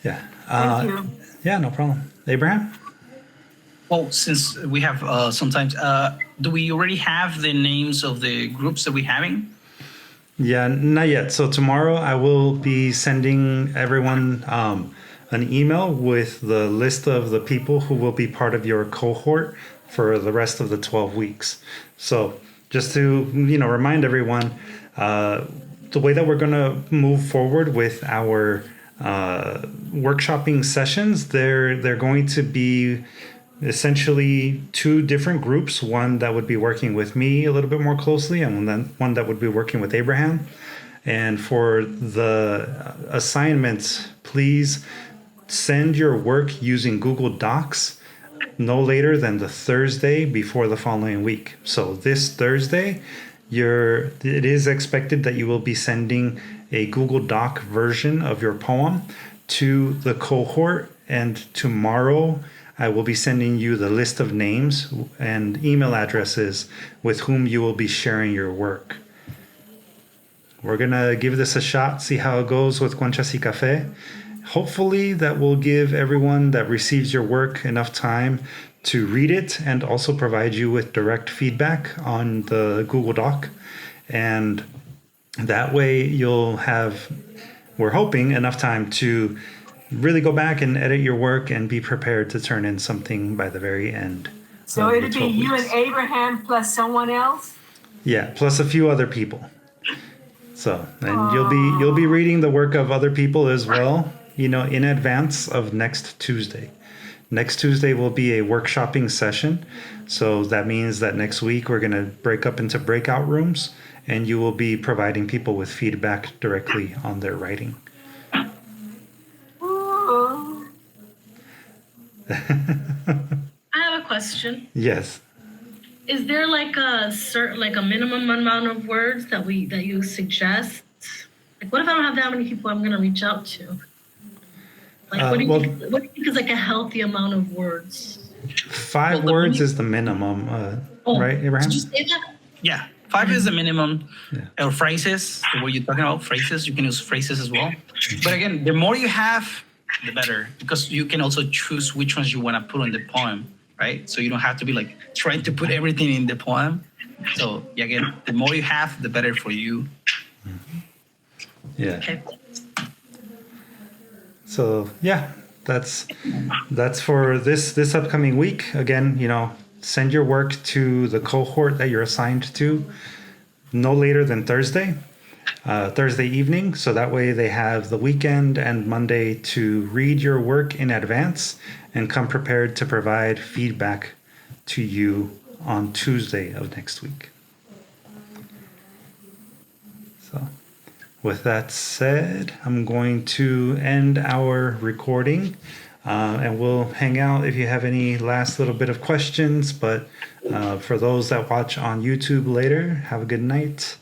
Yeah. Thank you. Yeah, no problem. Abraham? Well, since we have sometimes, do we already have the names of the groups that we're having? Yeah, not yet. So tomorrow I will be sending everyone an email with the list of the people who will be part of your cohort for the rest of the 12 weeks. So just to remind everyone, the way that we're going to move forward with our workshopping sessions, they're going to be essentially 2 different groups. One that would be working with me a little bit more closely, and then one that would be working with Abraham. And for the assignments, please send your work using Google Docs no later than the Thursday before the following week. So this Thursday, it is expected that you will be sending a Google Doc version of your poem to the cohort, and tomorrow I will be sending you the list of names and email addresses with whom you will be sharing your work. We're gonna give this a shot, see how it goes with Conchas y Café. Hopefully that will give everyone that receives your work enough time to read it and also provide you with direct feedback on the Google Doc. And that way you'll have, we're hoping, enough time to really go back and edit your work and be prepared to turn in something by the very end. So it'll be you and Abraham plus someone else? Yeah, plus a few other people. So, and you'll be reading the work of other people as well, in advance of next Tuesday. Next Tuesday will be a workshopping session. So that means that next week we're going to break up into breakout rooms, and you will be providing people with feedback directly on their writing. Ooh. I have a question. Yes. Is there like a minimum amount of words that you suggest? Like, what if I don't have that many people I'm gonna reach out to? Like, what do you think is like a healthy amount of words? 5 words is the minimum, right, Abraham? Did you say that? Yeah, 5 is the minimum. Yeah. Or phrases, the way you're talking about phrases, you can use phrases as well. But again, the more you have, the better, because you can also choose which ones you want to put on the poem, right? So you don't have to be like trying to put everything in the poem. So again, the more you have, the better for you. Yeah. Okay. So yeah, that's for this upcoming week. Again, send your work to the cohort that you're assigned to no later than Thursday evening. So that way they have the weekend and Monday to read your work in advance and come prepared to provide feedback to you on Tuesday of next week. So with that said, I'm going to end our recording, and we'll hang out if you have any last little bit of questions. But for those that watch on YouTube later, have a good night.